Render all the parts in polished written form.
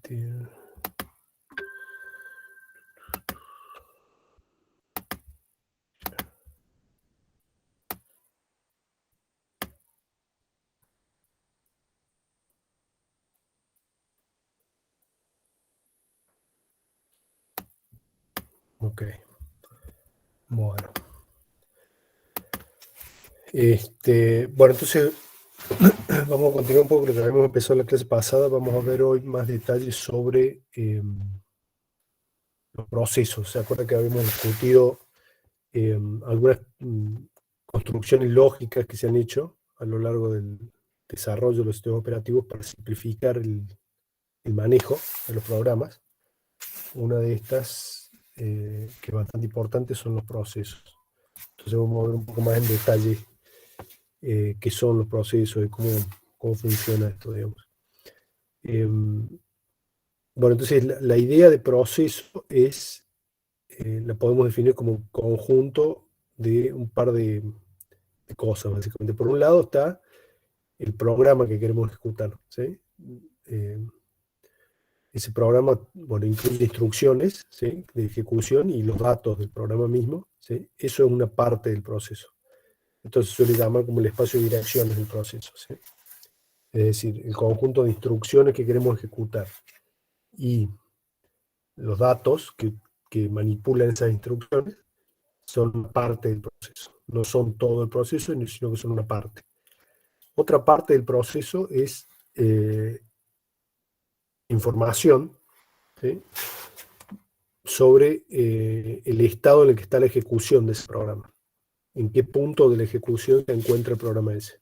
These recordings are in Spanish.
Ok, bueno. Bueno, entonces vamos a continuar un poco lo que habíamos empezado en la clase pasada. Vamos a ver hoy más detalles sobre los procesos. ¿Se acuerda que habíamos discutido algunas construcciones lógicas que se han hecho a lo largo del desarrollo de los sistemas operativos para simplificar el manejo de los programas? Una de estas, que es bastante importante, son los procesos. Entonces vamos a ver un poco más en detalle qué son los procesos y cómo funciona esto, digamos. Bueno, entonces la idea de proceso es, la podemos definir como un conjunto de un par de cosas, básicamente. Por un lado está el programa que queremos ejecutar, ¿sí? Eh, Ese programa, bueno, incluye instrucciones, ¿sí?, de ejecución y los datos del programa mismo, ¿sí? Eso es una parte del proceso. Entonces se suele llamar como el espacio de direcciones del proceso, ¿sí? Es decir, el conjunto de instrucciones que queremos ejecutar y los datos que manipulan esas instrucciones son parte del proceso. No son todo el proceso, sino que son una parte. Otra parte del proceso es información, ¿sí?, sobre el estado en el que está la ejecución de ese programa. En qué punto de la ejecución se encuentra el programa ese.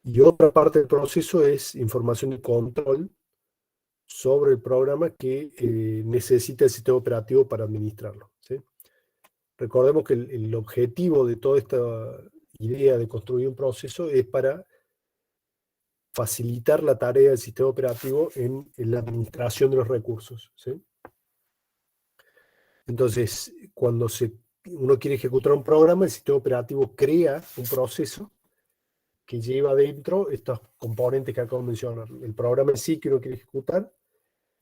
Y otra parte del proceso es información de control sobre el programa que necesita el sistema operativo para administrarlo, ¿sí? Recordemos que el objetivo de toda esta idea de construir un proceso es para facilitar la tarea del sistema operativo en la administración de los recursos, ¿sí? Entonces, cuando uno quiere ejecutar un programa, el sistema operativo crea un proceso que lleva dentro estos componentes que acabo de mencionar. El programa en sí que uno quiere ejecutar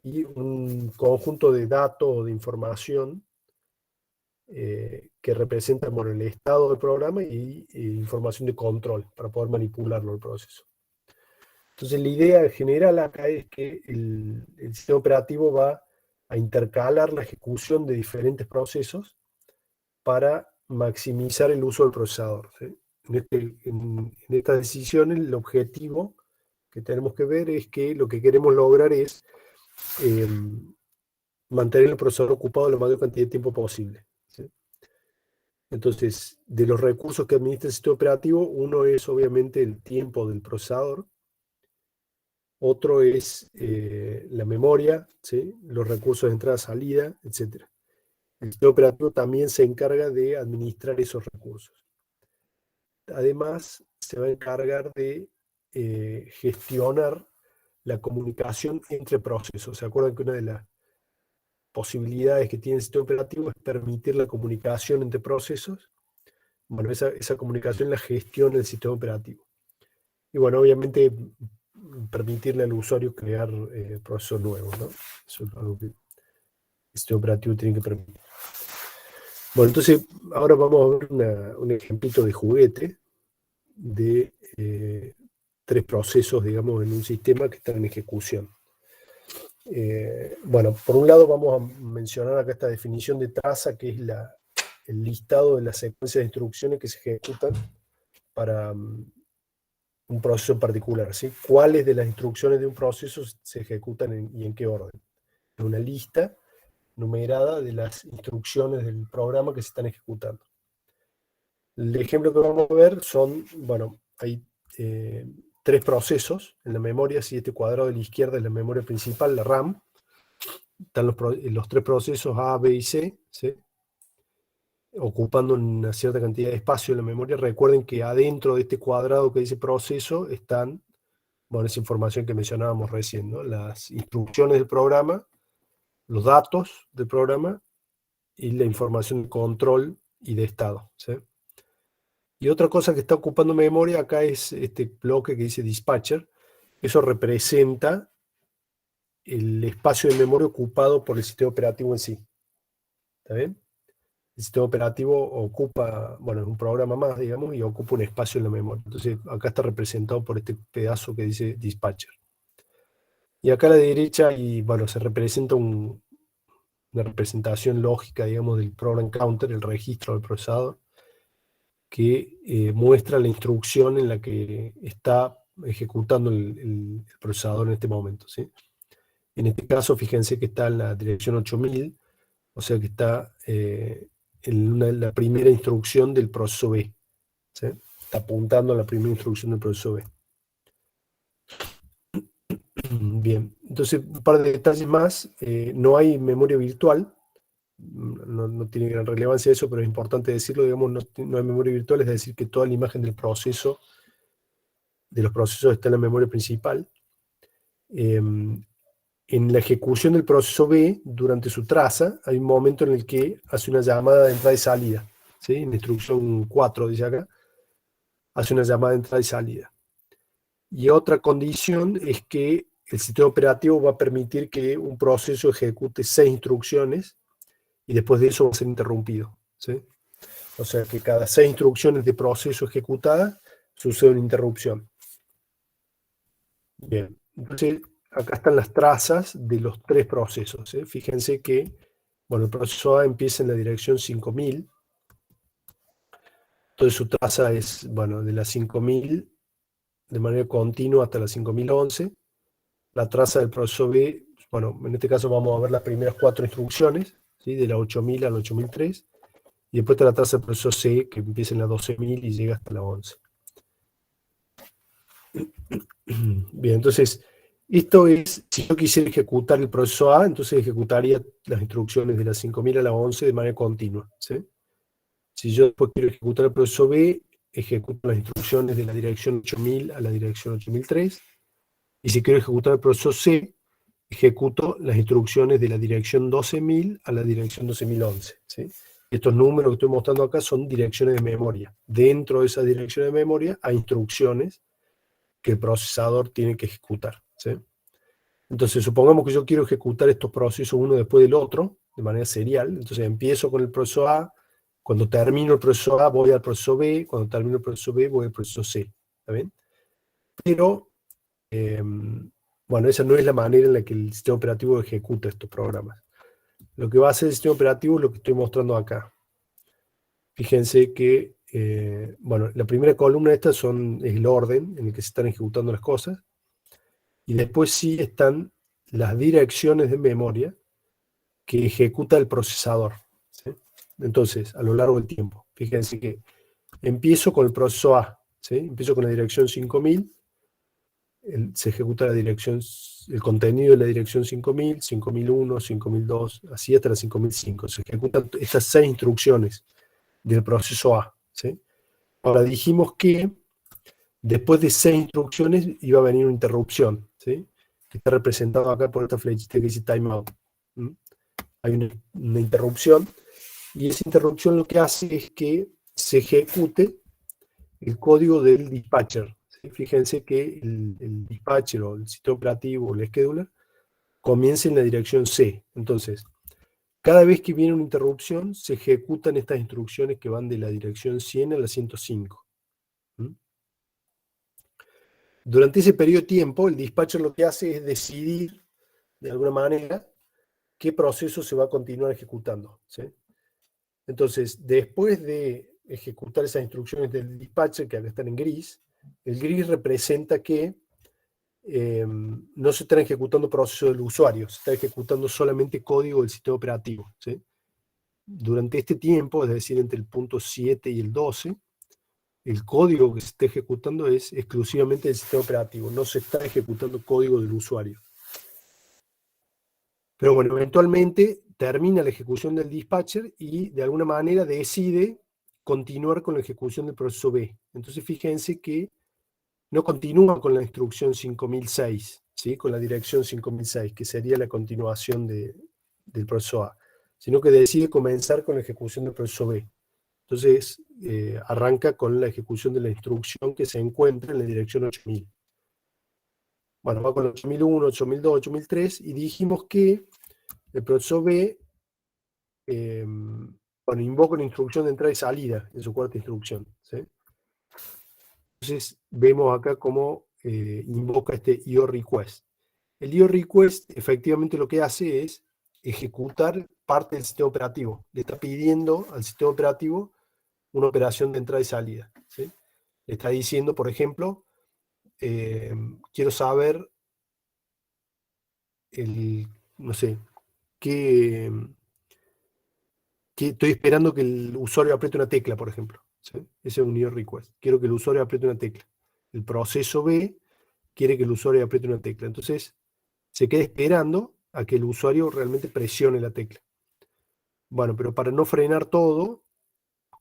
y un conjunto de datos o de información que representan, bueno, el estado del programa y información de control para poder manipularlo el proceso. Entonces la idea general acá es que el sistema operativo va a intercalar la ejecución de diferentes procesos para maximizar el uso del procesador, ¿sí? En estas decisiones el objetivo que tenemos que ver es que lo que queremos lograr es eh, mantener el procesador ocupado la mayor cantidad de tiempo posible, ¿sí? Entonces, de los recursos que administra el sistema operativo, uno es obviamente el tiempo del procesador, otro es la memoria, ¿sí?, los recursos de entrada-salida, etc. El sistema operativo también se encarga de administrar esos recursos. Además, se va a encargar de gestionar la comunicación entre procesos. ¿Se acuerdan que una de las posibilidades que tiene el sistema operativo es permitir la comunicación entre procesos? Bueno, esa comunicación la gestiona el sistema operativo. Y bueno, obviamente permitirle al usuario crear procesos nuevos, ¿no? Eso es algo que el sistema operativo tiene que permitir. Bueno, entonces ahora vamos a ver un ejemplito de juguete de tres procesos, digamos, en un sistema que están en ejecución. Bueno, por un lado vamos a mencionar acá esta definición de traza, que es el listado de las secuencias de instrucciones que se ejecutan para un proceso en particular, ¿sí? ¿Cuáles de las instrucciones de un proceso se ejecutan y en qué orden? Es una lista numerada de las instrucciones del programa que se están ejecutando. El ejemplo que vamos a ver son, bueno, hay tres procesos en la memoria. Si este cuadrado de la izquierda es la memoria principal, la RAM, están los tres procesos A, B y C, ¿sí?, ocupando una cierta cantidad de espacio en la memoria. Recuerden que adentro de este cuadrado que dice proceso están, bueno, esa información que mencionábamos recién, ¿no?, las instrucciones del programa, los datos del programa y la información de control y de estado, ¿sí? Y otra cosa que está ocupando memoria acá es este bloque que dice dispatcher. Eso representa el espacio de memoria ocupado por el sistema operativo en sí. ¿Está bien? El sistema operativo ocupa, bueno, es un programa más, digamos, y ocupa un espacio en la memoria. Entonces, acá está representado por este pedazo que dice dispatcher. Y acá a la derecha, y bueno, se representa una representación lógica, digamos, del program counter, el registro del procesador, que muestra la instrucción en la que está ejecutando el procesador en este momento, ¿sí? En este caso, fíjense que está en la dirección 8000, o sea que está en la primera instrucción del proceso B, ¿sí? Está apuntando a la primera instrucción del proceso B. Bien, entonces un par de detalles más. No hay memoria virtual, no tiene gran relevancia eso, pero es importante decirlo, digamos, no hay memoria virtual, es decir, que toda la imagen del proceso, de los procesos está en la memoria principal. En la ejecución del proceso B, durante su traza, hay un momento en el que hace una llamada de entrada y salida, ¿sí? En la instrucción 4, dice acá, hace una llamada de entrada y salida. Y otra condición es que el sistema operativo va a permitir que un proceso ejecute 6 instrucciones y después de eso va a ser interrumpido, ¿sí? O sea que cada 6 instrucciones de proceso ejecutada sucede una interrupción. Bien, entonces acá están las trazas de los 3 procesos, ¿sí? Fíjense que, bueno, el proceso A empieza en la dirección 5000, entonces su traza es, bueno, de la 5000 de manera continua hasta la 5011. La traza del proceso B, bueno, en este caso vamos a ver las primeras 4 instrucciones, ¿sí? De la 8000 a la 8003, y después está la traza del proceso C, que empieza en la 12000 y llega hasta la 11. Bien, entonces, esto es, si yo quisiera ejecutar el proceso A, entonces ejecutaría las instrucciones de la 5000 a la 11 de manera continua, ¿sí? Si yo después quiero ejecutar el proceso B, ejecuto las instrucciones de la dirección 8000 a la dirección 8003, y si quiero ejecutar el proceso C, ejecuto las instrucciones de la dirección 12000 a la dirección 12011, ¿sí? Estos números que estoy mostrando acá son direcciones de memoria. Dentro de esas direcciones de memoria hay instrucciones que el procesador tiene que ejecutar, ¿sí? Entonces, supongamos que yo quiero ejecutar estos procesos uno después del otro, de manera serial. Entonces, empiezo con el proceso A, cuando termino el proceso A voy al proceso B, cuando termino el proceso B voy al proceso C, ¿está bien? Pero, bueno, esa no es la manera en la que el sistema operativo ejecuta estos programas. Lo que va a hacer el sistema operativo es lo que estoy mostrando acá. Fíjense que, bueno, la primera columna de estas es el orden en el que se están ejecutando las cosas, y después sí están las direcciones de memoria que ejecuta el procesador, ¿sí? Entonces, a lo largo del tiempo, fíjense que empiezo con el proceso A, ¿sí? Empiezo con la dirección 5000, se ejecuta el contenido de la dirección 5000, 5001, 5002, así hasta la 5005. Se ejecutan estas 6 instrucciones del proceso A, ¿sí? Ahora dijimos que después de 6 instrucciones iba a venir una interrupción, ¿sí? Que está representado acá por esta flechita que dice timeout. Hay una interrupción, y esa interrupción lo que hace es que se ejecute el código del dispatcher, ¿sí? Fíjense que el dispatcher o el sistema operativo o el scheduler comienza en la dirección C. Entonces, cada vez que viene una interrupción, se ejecutan estas instrucciones que van de la dirección 100 a la 105. Durante ese periodo de tiempo, el dispatcher lo que hace es decidir, de alguna manera, qué proceso se va a continuar ejecutando, ¿sí? Entonces, después de ejecutar esas instrucciones del dispatcher, que acá están en gris, el gris representa que no se están ejecutando procesos del usuario, se está ejecutando solamente código del sistema operativo, ¿sí? Durante este tiempo, es decir, entre el punto 7 y el 12, el código que se está ejecutando es exclusivamente del sistema operativo, no se está ejecutando código del usuario. Pero bueno, eventualmente termina la ejecución del dispatcher y de alguna manera decide continuar con la ejecución del proceso B. Entonces fíjense que no continúa con la instrucción 5006, ¿sí? Con la dirección 5006, que sería la continuación del proceso A, sino que decide comenzar con la ejecución del proceso B. Entonces arranca con la ejecución de la instrucción que se encuentra en la dirección 8000. Bueno, va con 8001, 8002, 8003, y dijimos que el proceso B, bueno, invoca una instrucción de entrada y salida en su cuarta instrucción, ¿sí? Entonces, vemos acá cómo invoca este IO request. El IO request efectivamente lo que hace es ejecutar parte del sistema operativo. Le está pidiendo al sistema operativo una operación de entrada y salida, ¿sí? Le está diciendo, por ejemplo, quiero saber no sé, qué, estoy esperando que el usuario apriete una tecla, por ejemplo, ¿sí? Ese es un IO request. Quiero que el usuario apriete una tecla. El proceso B quiere que el usuario apriete una tecla. Entonces, se queda esperando a que el usuario realmente presione la tecla. Bueno, pero para no frenar todo,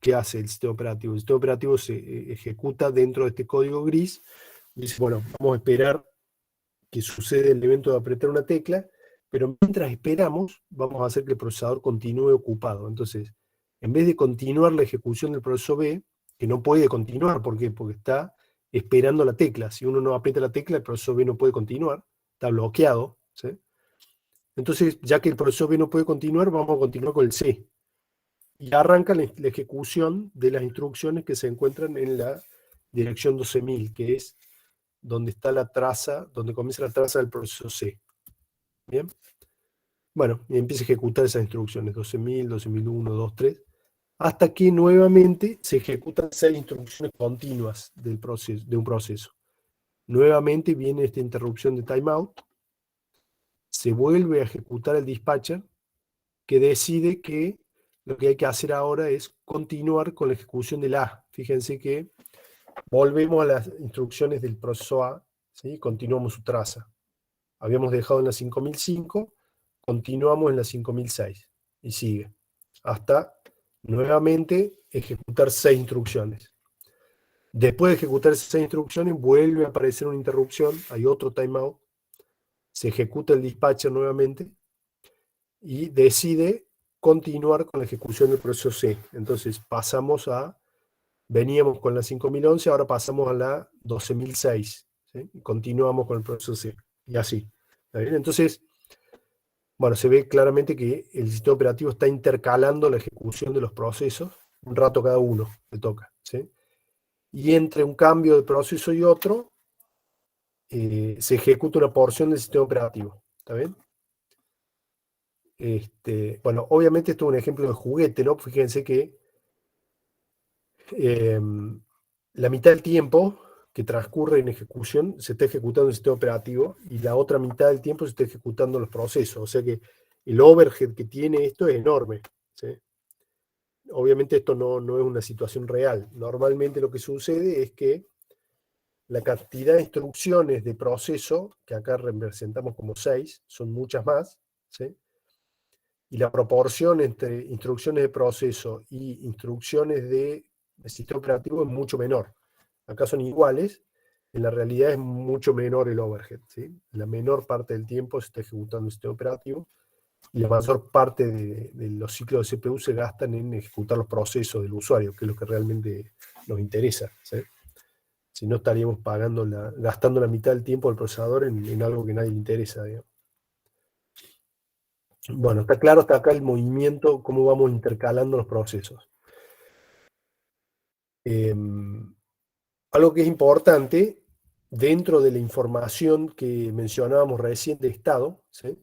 ¿qué hace el sistema operativo? El sistema operativo se ejecuta dentro de este código gris. Dice, bueno, vamos a esperar que sucede el evento de apretar una tecla, pero mientras esperamos, vamos a hacer que el procesador continúe ocupado. Entonces, en vez de continuar la ejecución del proceso B, que no puede continuar, ¿por qué? Porque está esperando la tecla. Si uno no aprieta la tecla, el proceso B no puede continuar, está bloqueado, ¿sí? Entonces, ya que el proceso B no puede continuar, vamos a continuar con el C. Y arranca la ejecución de las instrucciones que se encuentran en la dirección 12.000, que es donde está la traza, donde comienza la traza del proceso C. Bien. Bueno, y empieza a ejecutar esas instrucciones, 12.000, 12.001, 2.3, hasta que nuevamente se ejecutan 6 instrucciones continuas del proceso, de un proceso. Nuevamente viene esta interrupción de timeout, se vuelve a ejecutar el dispatcher, que decide que lo que hay que hacer ahora es continuar con la ejecución del A. Fíjense que volvemos a las instrucciones del proceso A, ¿sí? Continuamos su traza. Habíamos dejado en la 5005, continuamos en la 5006 y sigue, hasta nuevamente ejecutar 6 instrucciones. Después de ejecutar esas 6 instrucciones, vuelve a aparecer una interrupción, hay otro timeout, se ejecuta el dispatcher nuevamente y decide continuar con la ejecución del proceso C. Entonces veníamos con la 5011, ahora pasamos a la 12.006, ¿sí? Y continuamos con el proceso C, y así. ¿Está bien? Entonces, bueno, se ve claramente que el sistema operativo está intercalando la ejecución de los procesos, un rato cada uno le toca, ¿sí? Y entre un cambio de proceso y otro, se ejecuta una porción del sistema operativo, ¿está bien? Bueno, obviamente esto es un ejemplo de juguete, ¿no? Fíjense que eh, la mitad del tiempo que transcurre en ejecución se está ejecutando el sistema operativo y la otra mitad del tiempo se está ejecutando los procesos. O sea que el overhead que tiene esto es enorme, ¿sí? Obviamente esto no es una situación real. Normalmente lo que sucede es que la cantidad de instrucciones de proceso, que acá representamos como 6, son muchas más, ¿sí? Y la proporción entre instrucciones de proceso y instrucciones de sistema operativo es mucho menor. Acá son iguales, en la realidad es mucho menor el overhead, ¿sí? La menor parte del tiempo se está ejecutando el sistema operativo y la mayor parte de los ciclos de CPU se gastan en ejecutar los procesos del usuario, que es lo que realmente nos interesa, ¿sí? Si no estaríamos gastando la mitad del tiempo del procesador en algo que a nadie le interesa, digamos. Bueno, está claro hasta acá el movimiento, cómo vamos intercalando los procesos. Algo que es importante, dentro de la información que mencionábamos recién de estado, ¿sí?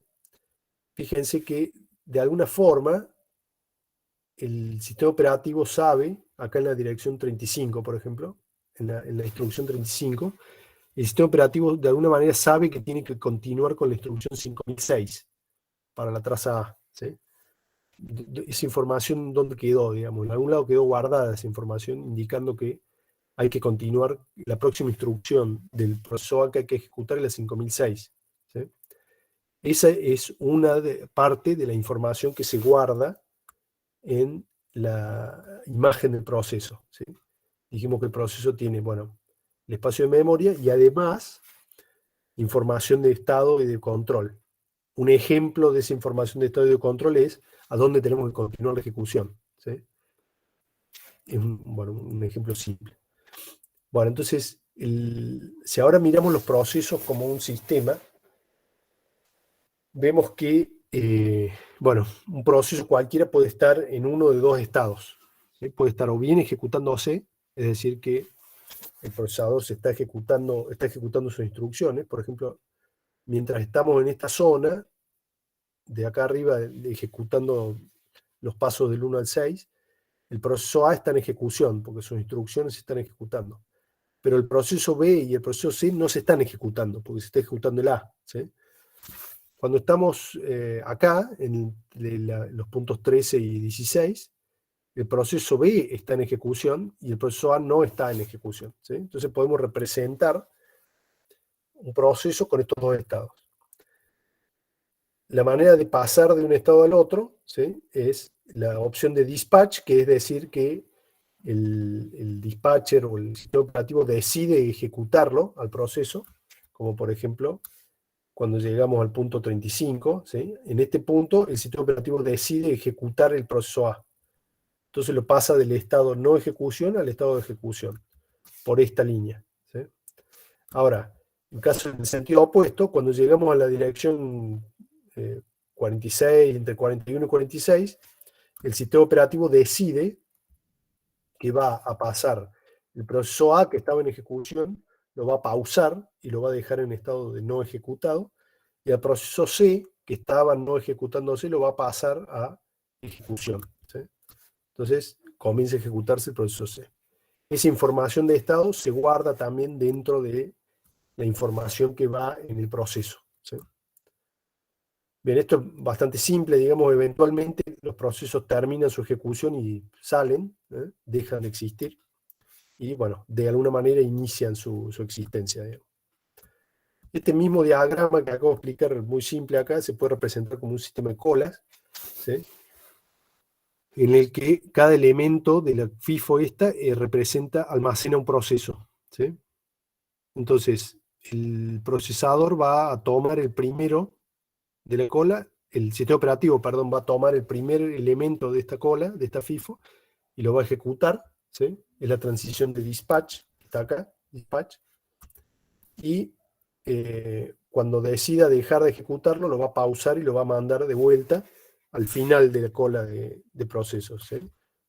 Fíjense que de alguna forma el sistema operativo sabe, acá en la dirección 35, por ejemplo, en la instrucción 35, el sistema operativo de alguna manera sabe que tiene que continuar con la instrucción 5006 para la traza A, ¿sí? Esa información, ¿dónde quedó? Digamos, en algún lado quedó guardada esa información, indicando que hay que continuar la próxima instrucción del proceso A que hay que ejecutar en la 5006, ¿sí? Esa es una parte de la información que se guarda en la imagen del proceso, ¿sí? Dijimos que el proceso tiene, bueno, el espacio de memoria y además información de estado y de control. Un ejemplo de esa información de estado y de control es a dónde tenemos que continuar la ejecución, ¿sí? Es un ejemplo simple. Bueno, entonces, Si ahora miramos los procesos como un sistema, vemos que, bueno, un proceso cualquiera puede estar en uno de dos estados, ¿sí? Puede estar o bien ejecutándose, es decir, que el procesador se está ejecutando sus instrucciones. Por ejemplo, mientras estamos en esta zona, de acá arriba, ejecutando los pasos del 1 al 6, el proceso A está en ejecución, porque sus instrucciones se están ejecutando. Pero el proceso B y el proceso C no se están ejecutando, porque se está ejecutando el A, ¿sí? Cuando estamos acá, en los puntos 13 y 16, el proceso B está en ejecución y el proceso A no está en ejecución, ¿sí? Entonces podemos representar un proceso con estos dos estados. La manera de pasar de un estado al otro, ¿sí?, es la opción de dispatch, que es decir que el dispatcher o el sistema operativo decide ejecutarlo al proceso, como por ejemplo cuando llegamos al punto 35, ¿sí? En este punto el sistema operativo decide ejecutar el proceso A. Entonces lo pasa del estado no ejecución al estado de ejecución, por esta línea, ¿sí? Ahora, en caso del sentido opuesto, cuando llegamos a la dirección 46, entre 41 y 46, el sistema operativo decide que va a pasar el proceso A que estaba en ejecución, lo va a pausar y lo va a dejar en estado de no ejecutado, y el proceso C, que estaba no ejecutándose, lo va a pasar a ejecución, ¿sí? Entonces comienza a ejecutarse el proceso C. Esa información de estado se guarda también dentro de la información que va en el proceso, ¿sí? Bien, esto es bastante simple, digamos, eventualmente los procesos terminan su ejecución y salen, dejan de existir, y bueno, de alguna manera inician su existencia, digamos. Este mismo diagrama que acabo de explicar, muy simple acá, se puede representar como un sistema de colas, ¿sí?, en el que cada elemento de la FIFO esta almacena un proceso, ¿sí? Entonces, el procesador va a tomar el primero de la cola, el sistema operativo, perdón, va a tomar el primer elemento de esta cola, de esta FIFO, y lo va a ejecutar, ¿sí? Es la transición de dispatch, que está acá, dispatch, y cuando decida dejar de ejecutarlo, lo va a pausar y lo va a mandar de vuelta al final de la cola de procesos, ¿sí?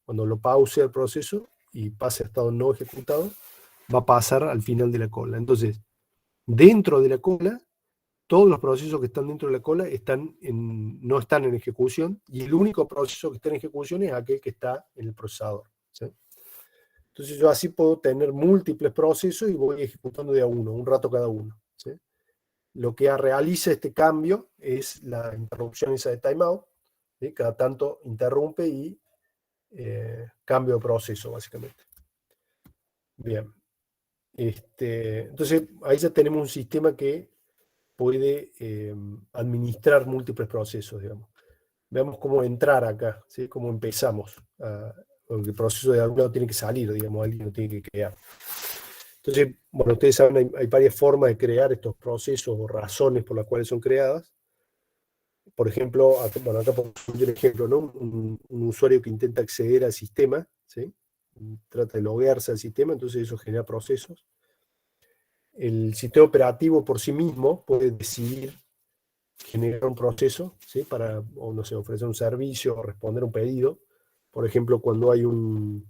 Cuando lo pause el proceso y pase a estado no ejecutado, va a pasar al final de la cola. Entonces, dentro de la cola, todos los procesos que están dentro de la cola no están en ejecución, y el único proceso que está en ejecución es aquel que está en el procesador, ¿sí? Entonces yo así puedo tener múltiples procesos y voy ejecutando de a uno, un rato cada uno, ¿sí? Lo que realiza este cambio es la interrupción esa de timeout, ¿sí? Cada tanto interrumpe y cambio de proceso, básicamente. Bien. Entonces ahí ya tenemos un sistema que puede administrar múltiples procesos, digamos. Veamos cómo entrar acá, ¿sí? Cómo empezamos. Porque el proceso de algún lado tiene que salir, digamos, alguien lo tiene que crear. Entonces, bueno, ustedes saben, hay varias formas de crear estos procesos o razones por las cuales son creadas. Por ejemplo, acá pongo un ejemplo, ¿no? Un usuario que intenta acceder al sistema, ¿sí? Trata de loguearse al sistema, entonces eso genera procesos. El sistema operativo por sí mismo puede decidir generar un proceso, ¿sí? Para, o no sé, ofrecer un servicio o responder un pedido. Por ejemplo, cuando hay uno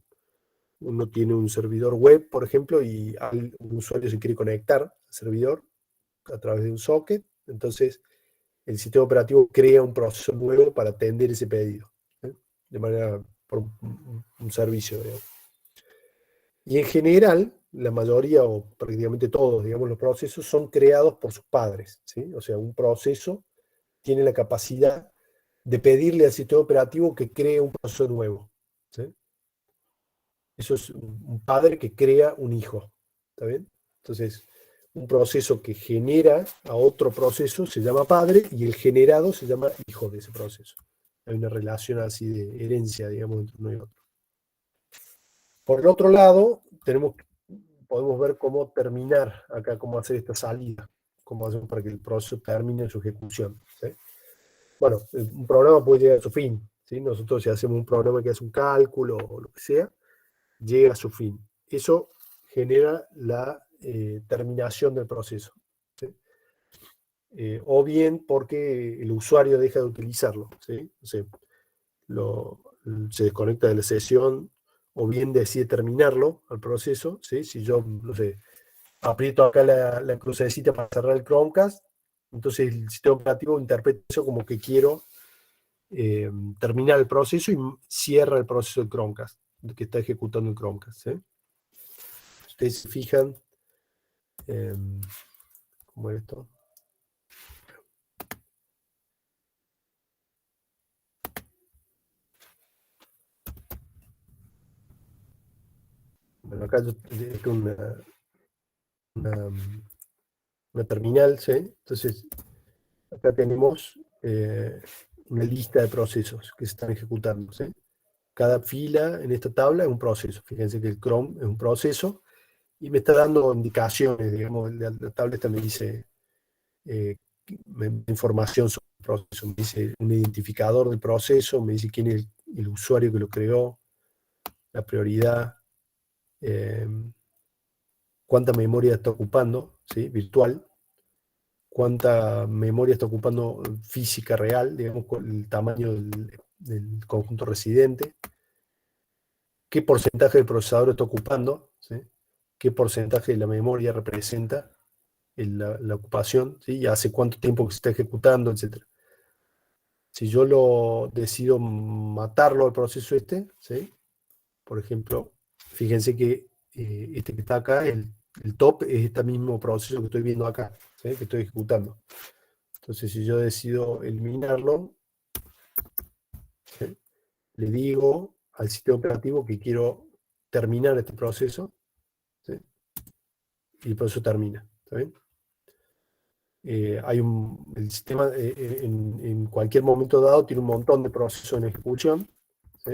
tiene un servidor web, por ejemplo, y un usuario se quiere conectar al servidor a través de un socket, entonces el sistema operativo crea un proceso nuevo para atender ese pedido, ¿sí? De manera, por un servicio, digamos. Y en general, la mayoría o prácticamente todos, digamos, los procesos son creados por sus padres, ¿sí? O sea, un proceso tiene la capacidad de pedirle al sistema operativo que cree un proceso nuevo, ¿sí? Eso es un padre que crea un hijo, ¿está bien? Entonces, un proceso que genera a otro proceso se llama padre y el generado se llama hijo de ese proceso. Hay una relación así de herencia, digamos, entre uno y otro. Por el otro lado, podemos ver cómo terminar acá, cómo hacer esta salida, cómo hacer para que el proceso termine en su ejecución, ¿sí? Bueno, un programa puede llegar a su fin, ¿sí? Nosotros si hacemos un programa que hace un cálculo o lo que sea, llega a su fin. Eso genera terminación del proceso, ¿sí? O bien porque el usuario deja de utilizarlo, ¿sí? O sea, se desconecta de la sesión, o bien decide terminarlo al proceso, ¿sí? Si yo, no sé, aprieto acá la crucecita para cerrar el Chromecast, entonces el sistema operativo interpreta eso como que quiero terminar el proceso y cierra el proceso del Chromecast, que está ejecutando el Chromecast, ¿sí? Ustedes se fijan, ¿cómo es esto? Bueno, acá es una, una terminal, ¿sí? Entonces, acá tenemos una lista de procesos que se están ejecutando, ¿sí? Cada fila en esta tabla es un proceso. Fíjense que el Chrome es un proceso y me está dando indicaciones, digamos, la tabla esta me dice información sobre el proceso, me dice un identificador del proceso, me dice quién es el usuario que lo creó, la prioridad, eh, cuánta memoria está ocupando, ¿sí? Virtual, cuánta memoria está ocupando física real, digamos, con el tamaño del conjunto residente, qué porcentaje del procesador está ocupando, ¿sí? Qué porcentaje de la memoria representa la ocupación, ¿sí? Y hace cuánto tiempo que se está ejecutando, etc. Si yo lo decido matarlo al proceso este, ¿sí? Por ejemplo, fíjense que este que está acá, el top, es este mismo proceso que estoy viendo acá, ¿sí? Que estoy ejecutando. Entonces, si yo decido eliminarlo, ¿sí? Le digo al sistema operativo que quiero terminar este proceso, ¿sí? Y el proceso termina. ¿Está bien? El sistema en cualquier momento dado tiene un montón de procesos en ejecución, ¿sí?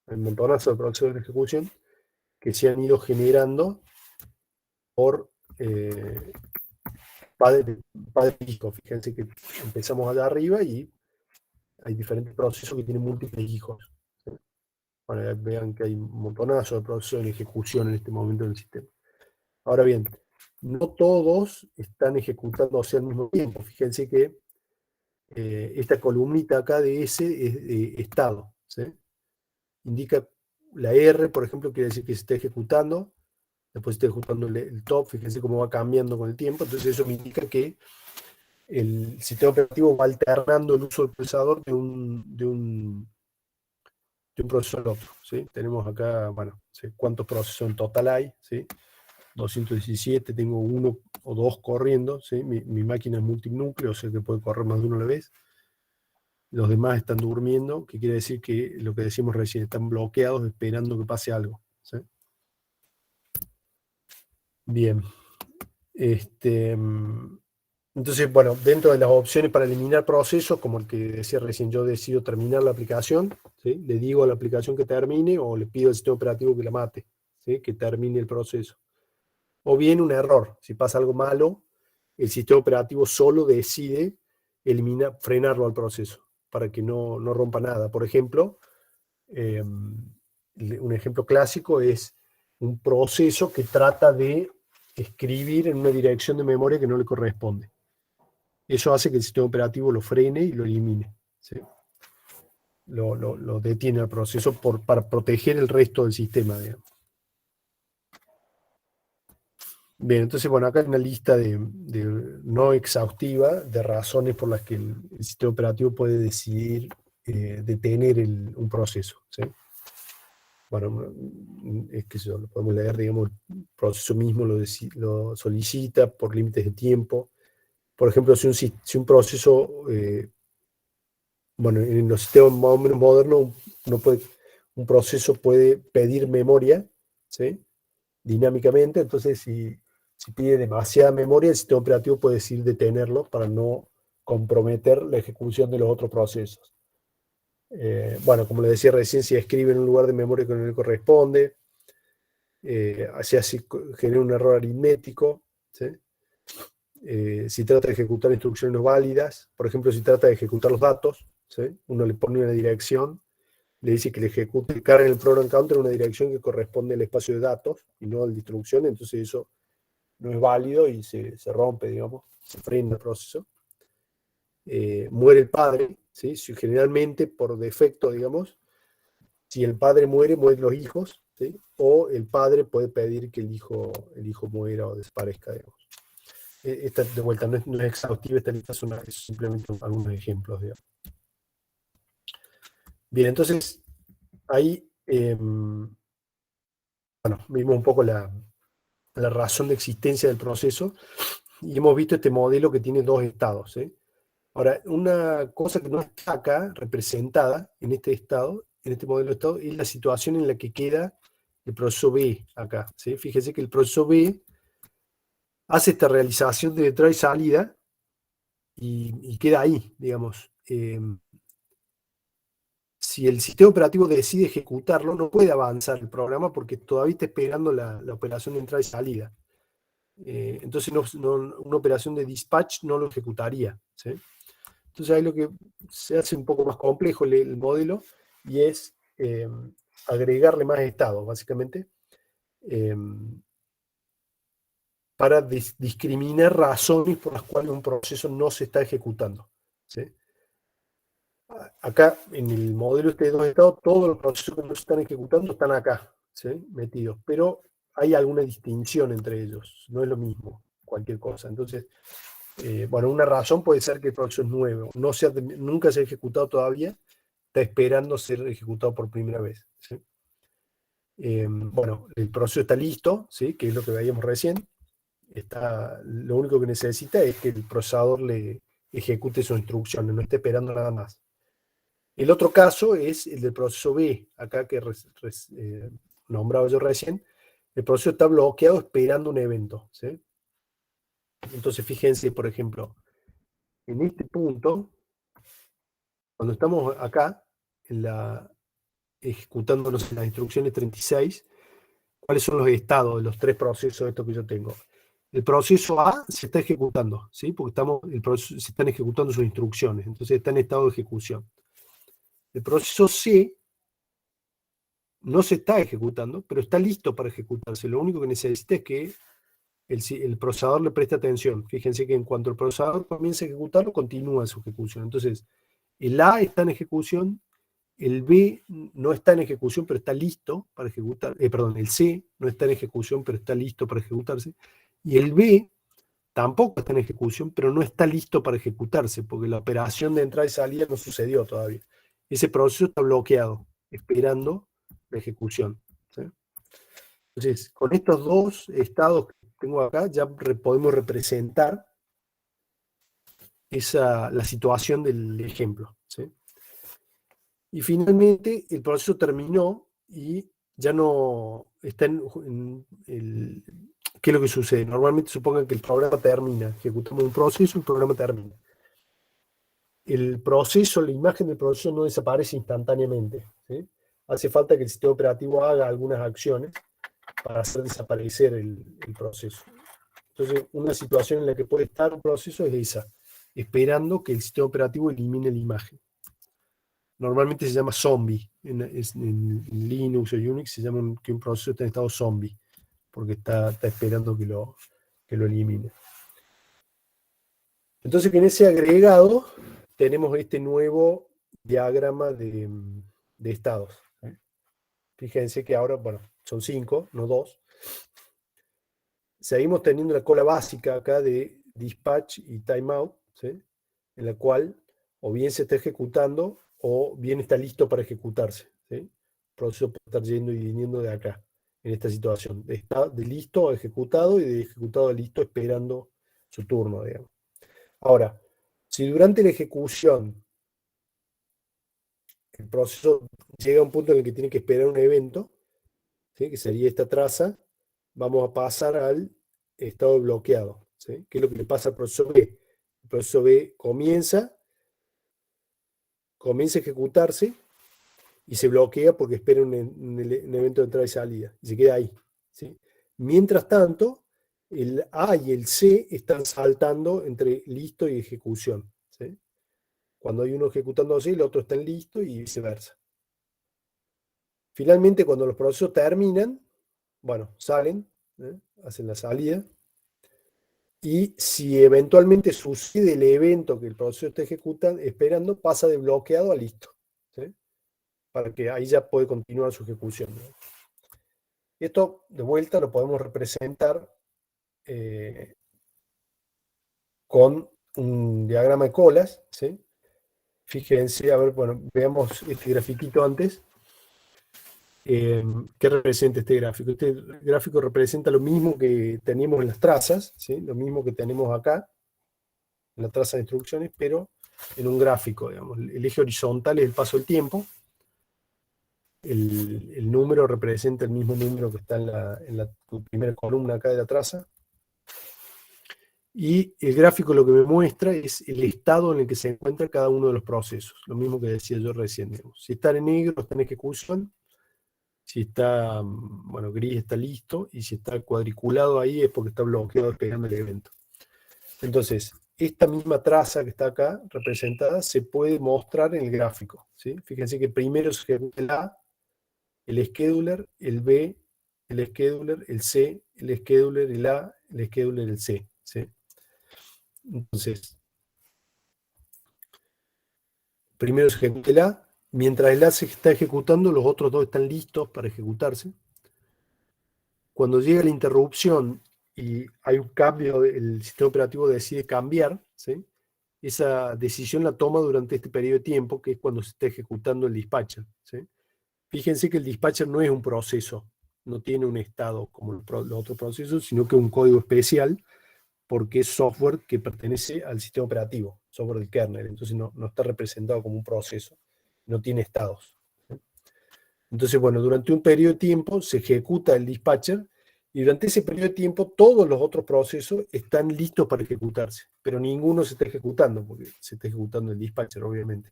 Hay un montonazo de procesos en ejecución que se han ido generando por padre hijo. Fíjense que empezamos allá arriba y hay diferentes procesos que tienen múltiples hijos, ¿sí? Para que vean que hay un montonazo de procesos en ejecución en este momento en el sistema. Ahora bien, no todos están ejecutándose al mismo tiempo. Fíjense que esta columnita acá de S es de estado, ¿sí? Indica la R, por ejemplo, quiere decir que se está ejecutando, después está ejecutando el top, fíjense cómo va cambiando con el tiempo, entonces eso me indica que el sistema operativo va alternando el uso del procesador de un proceso al otro, ¿sí? Tenemos acá, bueno, sé cuántos procesos en total hay, ¿sí? 217, tengo uno o dos corriendo, ¿sí? Mi máquina es multinúcleo, o sea que puede correr más de uno a la vez. Los demás están durmiendo, que quiere decir que lo que decimos recién, están bloqueados esperando que pase algo, ¿sí? Bien. Entonces, bueno, dentro de las opciones para eliminar procesos, como el que decía recién, yo decido terminar la aplicación, ¿sí? Le digo a la aplicación que termine o le pido al sistema operativo que la mate, ¿sí? Que termine el proceso. O bien un error, si pasa algo malo, el sistema operativo solo decide frenarlo al proceso para que no rompa nada. Por ejemplo, un ejemplo clásico es un proceso que trata de escribir en una dirección de memoria que no le corresponde. Eso hace que el sistema operativo lo frene y lo elimine, ¿sí? Lo detiene al proceso para proteger el resto del sistema, digamos. Bien, entonces, bueno, acá hay una lista no exhaustiva de razones por las que el sistema operativo puede decidir detener un proceso, ¿sí? Bueno, es que eso lo podemos leer, digamos, el proceso mismo lo solicita por límites de tiempo. Por ejemplo, si un proceso, bueno, en los sistemas más o menos modernos, un proceso puede pedir memoria, ¿sí? Dinámicamente, entonces si pide demasiada memoria, el sistema operativo puede decidir detenerlo para no comprometer la ejecución de los otros procesos. Bueno, como le decía recién, si escribe en un lugar de memoria que no le corresponde, así genera un error aritmético, ¿sí? Si trata de ejecutar instrucciones no válidas, por ejemplo, si trata de ejecutar los datos, ¿sí? Uno le pone una dirección, le dice que le ejecute, carga en el program counter una dirección que corresponde al espacio de datos y no a la instrucción, entonces eso no es válido y se rompe, digamos, se frena el proceso. Muere el padre, ¿sí? Generalmente por defecto, digamos, si el padre muere, mueren los hijos, ¿sí? O el padre puede pedir que el hijo muera o desaparezca, digamos. Esta, de vuelta, no es exhaustiva esta lista, es simplemente algunos ejemplos, digamos. Bien, entonces, ahí, bueno, vimos un poco la razón de existencia del proceso y hemos visto este modelo que tiene dos estados, ¿sí? Ahora, una cosa que no está acá representada en este estado, en este modelo de estado, es la situación en la que queda el proceso B acá, ¿sí? Fíjese que el proceso B hace esta realización de entrada y salida y queda ahí, digamos. Si el sistema operativo decide ejecutarlo, no puede avanzar el programa porque todavía está esperando la operación de entrada y salida. Entonces una operación de dispatch no lo ejecutaría, ¿sí? Entonces ahí lo que se hace un poco más complejo el modelo y es agregarle más estados, básicamente, eh, para discriminar razones por las cuales un proceso no se está ejecutando, ¿sí? Acá, en el modelo este de dos estados, todos los procesos que no se están ejecutando están acá, ¿sí? Metidos, pero hay alguna distinción entre ellos, no es lo mismo, cualquier cosa. Entonces, bueno, una razón puede ser que el proceso es nuevo, nunca se ha ejecutado todavía, está esperando ser ejecutado por primera vez, ¿sí? Bueno, el proceso está listo, ¿sí? Que es lo que veíamos recién. Lo único que necesita es que el procesador le ejecute sus instrucciones, no esté esperando nada más. El otro caso es el del proceso B, acá que nombraba yo recién. El proceso está bloqueado esperando un evento, ¿sí? Entonces, fíjense, por ejemplo, en este punto, cuando estamos acá, ejecutándonos en las instrucciones 36, ¿cuáles son los estados de los tres procesos estos que yo tengo? El proceso A se está ejecutando, ¿sí? Porque se están ejecutando sus instrucciones, entonces está en estado de ejecución. El proceso C no se está ejecutando, pero está listo para ejecutarse. Lo único que necesita es que el procesador le preste atención. Fíjense que en cuanto el procesador comienza a ejecutarlo, continúa su ejecución. Entonces, el A está en ejecución, el B no está en ejecución, pero está listo para ejecutar. Perdón, el C no está en ejecución, pero está listo para ejecutarse. Y el B tampoco está en ejecución, pero no está listo para ejecutarse, porque la operación de entrada y salida no sucedió todavía. Ese proceso está bloqueado, esperando la ejecución, ¿sí? Entonces, con estos dos estados que tengo acá, ya podemos representar la situación del ejemplo, ¿sí? Y finalmente el proceso terminó y ya no está ¿qué es lo que sucede? Normalmente supongan que el programa termina, ejecutamos un proceso y el programa termina. El proceso, la imagen del proceso no desaparece instantáneamente, ¿sí? Hace falta que el sistema operativo haga algunas acciones para hacer desaparecer el proceso. Entonces, una situación en la que puede estar un proceso es esa, esperando que el sistema operativo elimine la imagen. Normalmente se llama zombie. En Linux o Unix se llama que un proceso está en estado zombie, porque está esperando que lo elimine. Entonces, en ese agregado tenemos este nuevo diagrama de estados. Fíjense que ahora, bueno, son 5, no 2. Seguimos teniendo la cola básica acá de dispatch y timeout, ¿sí? En la cual o bien se está ejecutando o bien está listo para ejecutarse, ¿sí? El proceso puede estar yendo y viniendo de acá, en esta situación. Está de listo a ejecutado y de ejecutado a listo esperando su turno, digamos. Ahora, si durante la ejecución el proceso llega a un punto en el que tiene que esperar un evento, ¿sí? Que sería esta traza, vamos a pasar al estado bloqueado, ¿sí? ¿Qué es lo que le pasa al proceso B? El proceso B comienza a ejecutarse y se bloquea porque espera un evento de entrada y salida, y se queda ahí, ¿sí? Mientras tanto, el A y el C están saltando entre listo y ejecución, ¿sí? Cuando hay uno ejecutando así, el otro está en listo y viceversa. Finalmente, cuando los procesos terminan, bueno, salen, ¿eh? Hacen la salida, Y si eventualmente sucede el evento que el proceso está esperando, pasa de bloqueado a listo, ¿sí? Para que ahí ya puede continuar su ejecución, ¿no? Esto, de vuelta, lo podemos representar con un diagrama de colas, ¿sí? Fíjense, a ver, bueno, veamos este grafiquito antes. ¿Qué representa este gráfico? Este gráfico representa lo mismo que teníamos en las trazas, ¿sí? Lo mismo que tenemos acá, en la traza de instrucciones, pero en un gráfico, digamos. El eje horizontal es el paso del tiempo. El número representa el mismo número que está en la primera columna acá de la traza. Y el gráfico lo que me muestra es el estado en el que se encuentra cada uno de los procesos. Lo mismo que decía yo recién, digamos. Si está en negro, está en ejecución. Si está, bueno, gris está listo. Y si está cuadriculado ahí es porque está bloqueado esperando el evento. Entonces, esta misma traza que está acá representada se puede mostrar en el gráfico, ¿sí? Fíjense que primero se ejecuta el A, el scheduler, el B, el scheduler, el C, el scheduler, el A, el scheduler, el C, ¿sí? Entonces, primero se ejecuta el A, mientras el A se está ejecutando, los otros dos están listos para ejecutarse. Cuando llega la interrupción y hay un cambio, el sistema operativo decide cambiar, ¿sí? Esa decisión la toma durante este periodo de tiempo, que es cuando se está ejecutando el dispatcher, ¿sí? Fíjense que el dispatcher no es un proceso, no tiene un estado como los otros procesos, sino que es un código especial, porque es software que pertenece al sistema operativo, software del kernel, entonces no está representado como un proceso, no tiene estados, ¿sí? Entonces, bueno, durante un periodo de tiempo se ejecuta el dispatcher y durante ese periodo de tiempo todos los otros procesos están listos para ejecutarse, pero ninguno se está ejecutando, porque se está ejecutando el dispatcher, obviamente.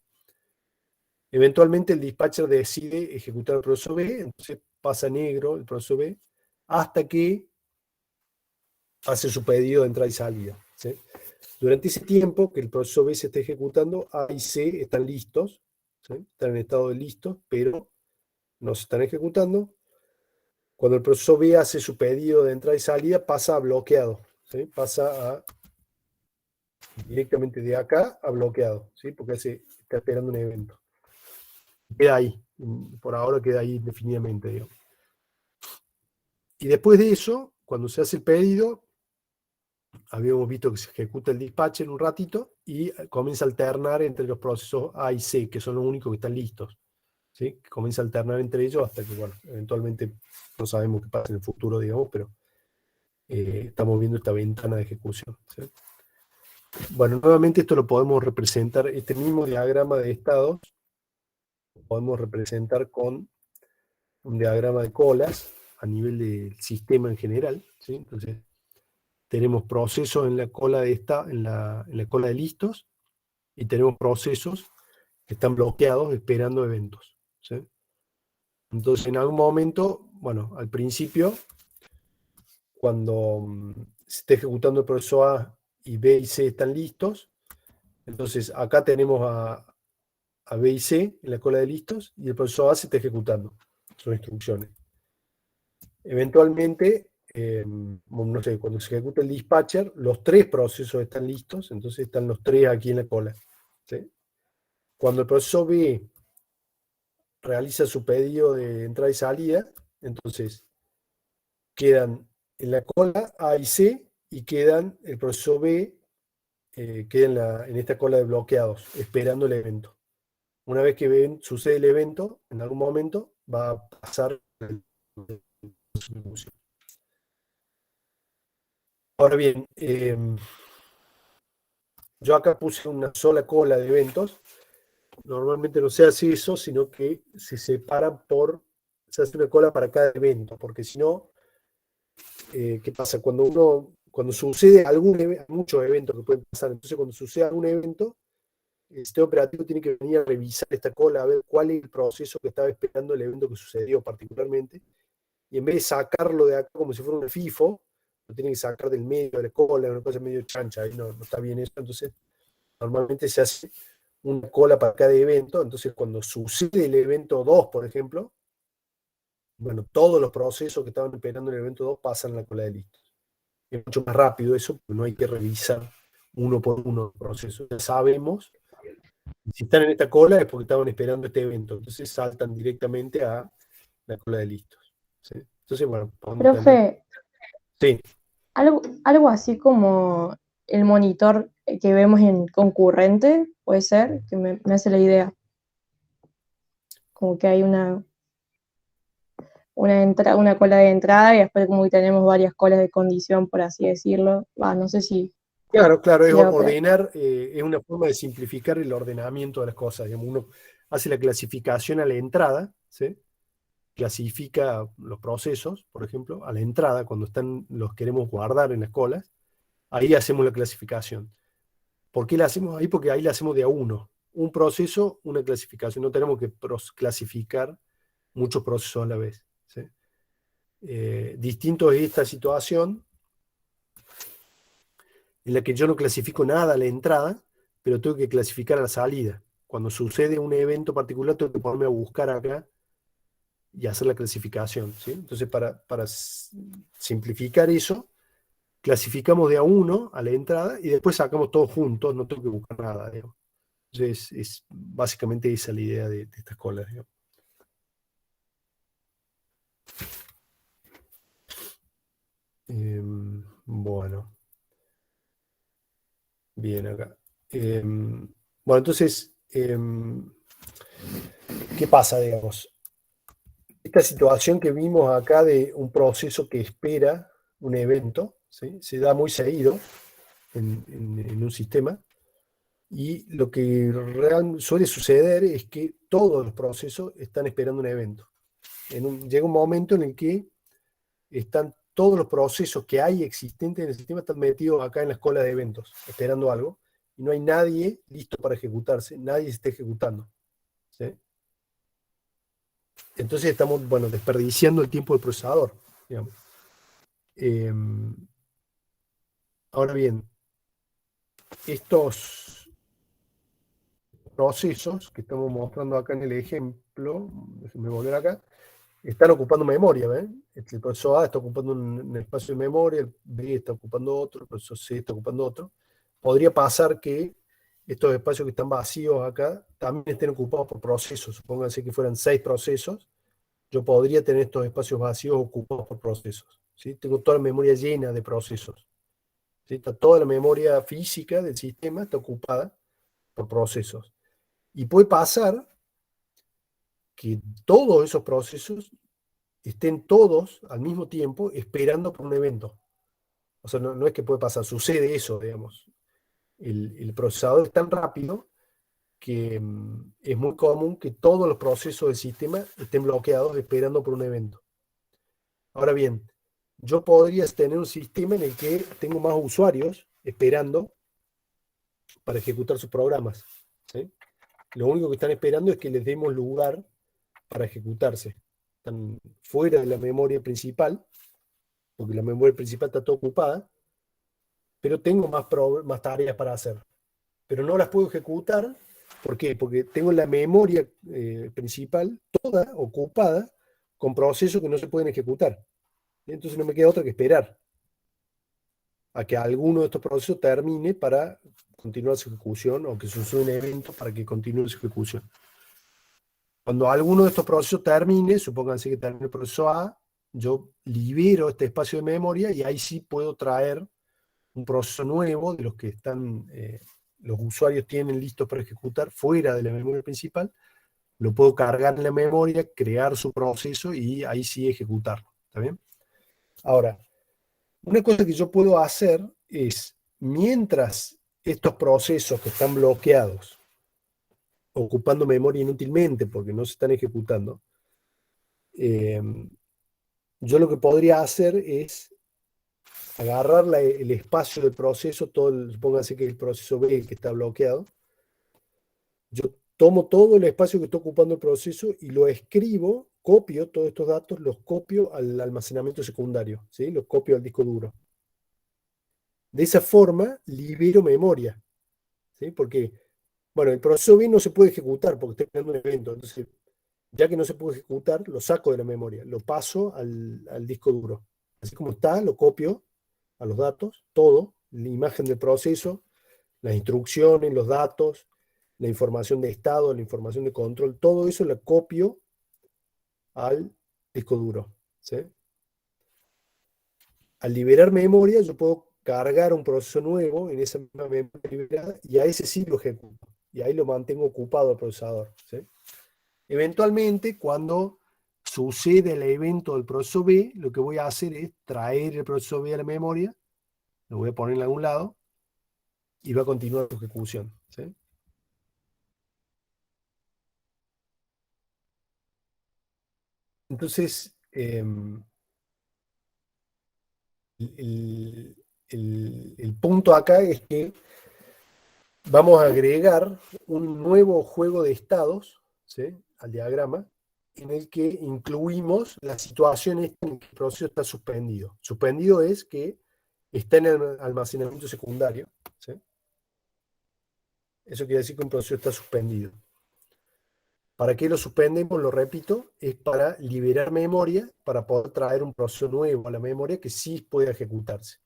Eventualmente el dispatcher decide ejecutar el proceso B, entonces pasa negro el proceso B, hasta que hace su pedido de entrada y salida, ¿sí? Durante ese tiempo que el proceso B se está ejecutando, A y C están listos, ¿sí? Están en estado de listos, pero no se están ejecutando. Cuando el proceso B hace su pedido de entrada y salida, pasa a bloqueado, ¿sí? Pasa directamente de acá a bloqueado, ¿sí? Porque está esperando un evento. Queda ahí, por ahora queda ahí indefinidamente, digamos. Y después de eso, cuando se hace el pedido, habíamos visto que se ejecuta el dispatcher un ratito y comienza a alternar entre los procesos A y C, que son los únicos que están listos, ¿sí? Comienza a alternar entre ellos hasta que, bueno, eventualmente no sabemos qué pasa en el futuro, digamos, pero estamos viendo esta ventana de ejecución, ¿sí? Bueno, nuevamente esto lo podemos representar, este mismo diagrama de estados, lo podemos representar con un diagrama de colas a nivel del sistema en general, ¿sí? Entonces, tenemos procesos en la cola en la cola de listos y tenemos procesos que están bloqueados esperando eventos, ¿sí? Entonces, en algún momento, bueno, al principio, cuando se esté ejecutando el proceso A y B y C están listos, entonces acá tenemos a B y C en la cola de listos y el proceso A se está ejecutando. Son instrucciones. Eventualmente, no sé, cuando se ejecuta el dispatcher, los tres procesos están listos, entonces están los tres aquí en la cola, ¿sí? Cuando el proceso B realiza su pedido de entrada y salida, entonces quedan en la cola A y C y quedan el proceso B, queda en esta cola de bloqueados, esperando el evento. Una vez que sucede el evento, en algún momento va a pasar el ejecución. Ahora bien, yo acá puse una sola cola de eventos. Normalmente no se hace eso, sino que se separan se hace una cola para cada evento, porque si no, ¿qué pasa? Cuando sucede muchos eventos que pueden pasar, entonces cuando sucede algún evento, el sistema operativo tiene que venir a revisar esta cola, a ver cuál es el proceso que estaba esperando el evento que sucedió particularmente, y en vez de sacarlo de acá como si fuera un FIFO, lo tiene que sacar del medio de la cola, una cosa medio chancha, ahí no está bien eso, entonces normalmente se hace una cola para cada evento, entonces cuando sucede el evento 2, por ejemplo, bueno, todos los procesos que estaban esperando en el evento 2 pasan a la cola de listos. Es mucho más rápido eso, porque no hay que revisar uno por uno el proceso. Ya sabemos, si están en esta cola es porque estaban esperando este evento, entonces saltan directamente a la cola de listos. ¿Sí? Entonces, bueno, podemos tener... Profe, Sí, algo así como el monitor que vemos en concurrente, puede ser, que me hace la idea, como que hay una cola de entrada y después como que tenemos varias colas de condición, por así decirlo. No sé claro, claro, es si la otra. ordenar, es una forma de simplificar el ordenamiento de las cosas. Digamos, uno hace la clasificación a la entrada, ¿sí? Clasifica los procesos, por ejemplo, a la entrada, cuando están, los queremos guardar en las colas, ahí hacemos la clasificación. ¿Por qué la hacemos ahí? Porque ahí la hacemos de a uno. Un proceso, una clasificación. No tenemos que clasificar muchos procesos a la vez. ¿Sí? Distinto es esta situación en la que yo no clasifico nada a la entrada, pero tengo que clasificar a la salida. Cuando sucede un evento particular, tengo que ponerme a buscar acá y hacer la clasificación. ¿Sí? Entonces, para simplificar eso, clasificamos de a uno a la entrada y después sacamos todos juntos, no tengo que buscar nada. Digamos. Entonces, es básicamente esa la idea de estas colas. Digamos. Bueno, bien acá. Bueno, entonces, ¿qué pasa, digamos? Esta situación que vimos acá de un proceso que espera un evento, ¿sí? Se da muy seguido en un sistema y lo que suele suceder es que todos los procesos están esperando un evento. Llega un momento en el que están todos los procesos que hay existentes en el sistema están metidos acá en la escuela de eventos, esperando algo, y no hay nadie listo para ejecutarse, nadie se está ejecutando. ¿Sí? Entonces estamos, bueno, desperdiciando el tiempo del procesador, digamos. Eh, Ahora bien, estos procesos que estamos mostrando acá en el ejemplo, déjenme volver acá, están ocupando memoria, ¿ven? El proceso A está ocupando un espacio de memoria, el B está ocupando otro, el proceso C está ocupando otro. Podría pasar que estos espacios que están vacíos acá también estén ocupados por procesos. Supónganse que fueran 6 procesos, yo podría tener estos espacios vacíos ocupados por procesos. ¿Sí? Tengo toda la memoria llena de procesos. ¿Sí? Toda la memoria física del sistema está ocupada por procesos. Y puede pasar que todos esos procesos estén todos al mismo tiempo esperando por un evento. O sea, no es que puede pasar, sucede eso, digamos. El procesador es tan rápido que es muy común que todos los procesos del sistema estén bloqueados esperando por un evento. Ahora bien, yo podría tener un sistema en el que tengo más usuarios esperando para ejecutar sus programas. ¿Sí? Lo único que están esperando es que les demos lugar para ejecutarse. Están fuera de la memoria principal, porque la memoria principal está toda ocupada, pero tengo más tareas para hacer. Pero no las puedo ejecutar. ¿Por qué? Porque tengo la memoria principal toda ocupada con procesos que no se pueden ejecutar. Entonces no me queda otra que esperar a que alguno de estos procesos termine para continuar su ejecución o que suceda un evento para que continúe su ejecución. Cuando alguno de estos procesos termine, supónganse que termine el proceso A, yo libero este espacio de memoria y ahí sí puedo traer un proceso nuevo de los que están, los usuarios tienen listos para ejecutar fuera de la memoria principal, lo puedo cargar en la memoria, crear su proceso y ahí sí ejecutarlo. ¿Está bien? Ahora, una cosa que yo puedo hacer es, mientras estos procesos que están bloqueados, ocupando memoria inútilmente porque no se están ejecutando, eh, yo lo que podría hacer es agarrar el espacio del proceso, pónganse que el proceso B el que está bloqueado, yo tomo todo el espacio que está ocupando el proceso y lo escribo, copio todos estos datos, los copio al almacenamiento secundario, ¿sí? Los copio al disco duro. De esa forma libero memoria, ¿sí? Porque, bueno, el proceso B no se puede ejecutar porque está creando un evento, entonces, ya que no se puede ejecutar, lo saco de la memoria, lo paso al disco duro. Así como está, lo copio a los datos, todo, la imagen del proceso, las instrucciones, los datos, la información de estado, la información de control, todo eso la copio al disco duro, ¿sí? Al liberar memoria, yo puedo cargar un proceso nuevo en esa misma memoria liberada y a ese sí lo ejecuto. Y ahí lo mantengo ocupado al procesador, ¿sí? Eventualmente, cuando sucede el evento del proceso B, lo que voy a hacer es traer el proceso B a la memoria, lo voy a poner en algún lado y va a continuar su ejecución, ¿sí? Entonces, el, el punto acá es que vamos a agregar un nuevo juego de estados, ¿sí?, al diagrama, en el que incluimos la situación en que el proceso está suspendido. Suspendido es que está en el almacenamiento secundario, ¿sí? Eso quiere decir que un proceso está suspendido. ¿Para qué lo suspendemos? Lo repito, es para liberar memoria, para poder traer un proceso nuevo a la memoria que sí pueda ejecutarse.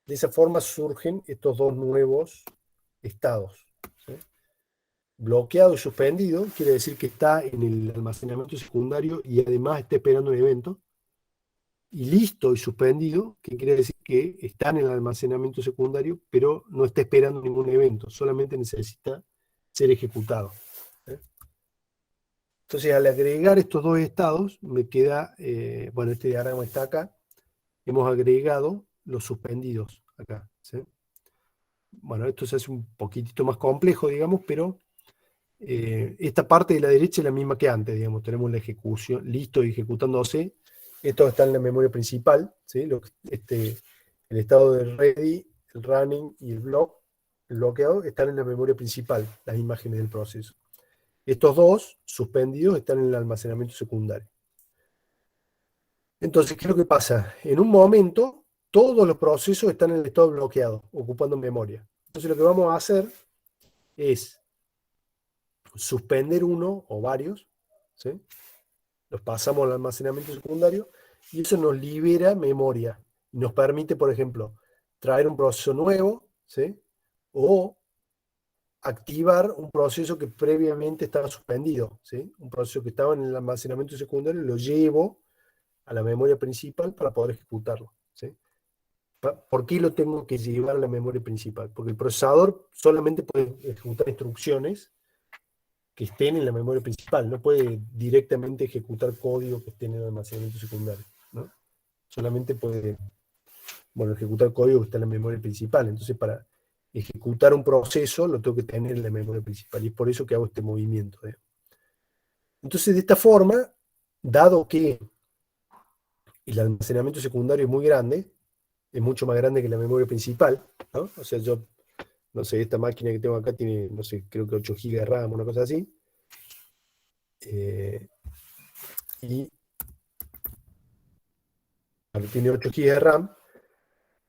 De esa forma surgen estos dos nuevos estados, ¿sí? Bloqueado y suspendido quiere decir que está en el almacenamiento secundario y además está esperando un evento. Y listo y suspendido, que quiere decir que está en el almacenamiento secundario, pero no está esperando ningún evento, solamente necesita ser ejecutado, ¿eh? Entonces, al agregar estos dos estados, me queda, bueno, este diagrama está acá, hemos agregado los suspendidos acá, ¿sí? Bueno, esto se hace un poquitito más complejo, digamos, pero esta parte de la derecha es la misma que antes, digamos, tenemos la ejecución, listo y ejecutándose. Esto está en la memoria principal, ¿sí? El estado de ready, el running y el bloqueado están en la memoria principal, las imágenes del proceso. Estos dos suspendidos están en el almacenamiento secundario. Entonces, ¿qué es lo que pasa? En un momento, todos los procesos están en el estado bloqueado, ocupando memoria. Entonces, lo que vamos a hacer es suspender uno o varios, ¿sí? Los pasamos al almacenamiento secundario y eso nos libera memoria. Y nos permite, por ejemplo, traer un proceso nuevo, ¿sí?, o activar un proceso que previamente estaba suspendido, ¿sí? Un proceso que estaba en el almacenamiento secundario lo llevo a la memoria principal para poder ejecutarlo, ¿sí? ¿Por qué lo tengo que llevar a la memoria principal? Porque el procesador solamente puede ejecutar instrucciones que estén en la memoria principal, no puede directamente ejecutar código que esté en el almacenamiento secundario, ¿no? Solamente puede, bueno, ejecutar código que está en la memoria principal. Entonces, para ejecutar un proceso lo tengo que tener en la memoria principal, y es por eso que hago este movimiento, ¿eh? Entonces, de esta forma, dado que el almacenamiento secundario es muy grande, es mucho más grande que la memoria principal, ¿no? O sea, yo, no sé, esta máquina que tengo acá tiene, no sé, creo que 8 GB de RAM, una cosa así. Y tiene 8 GB de RAM,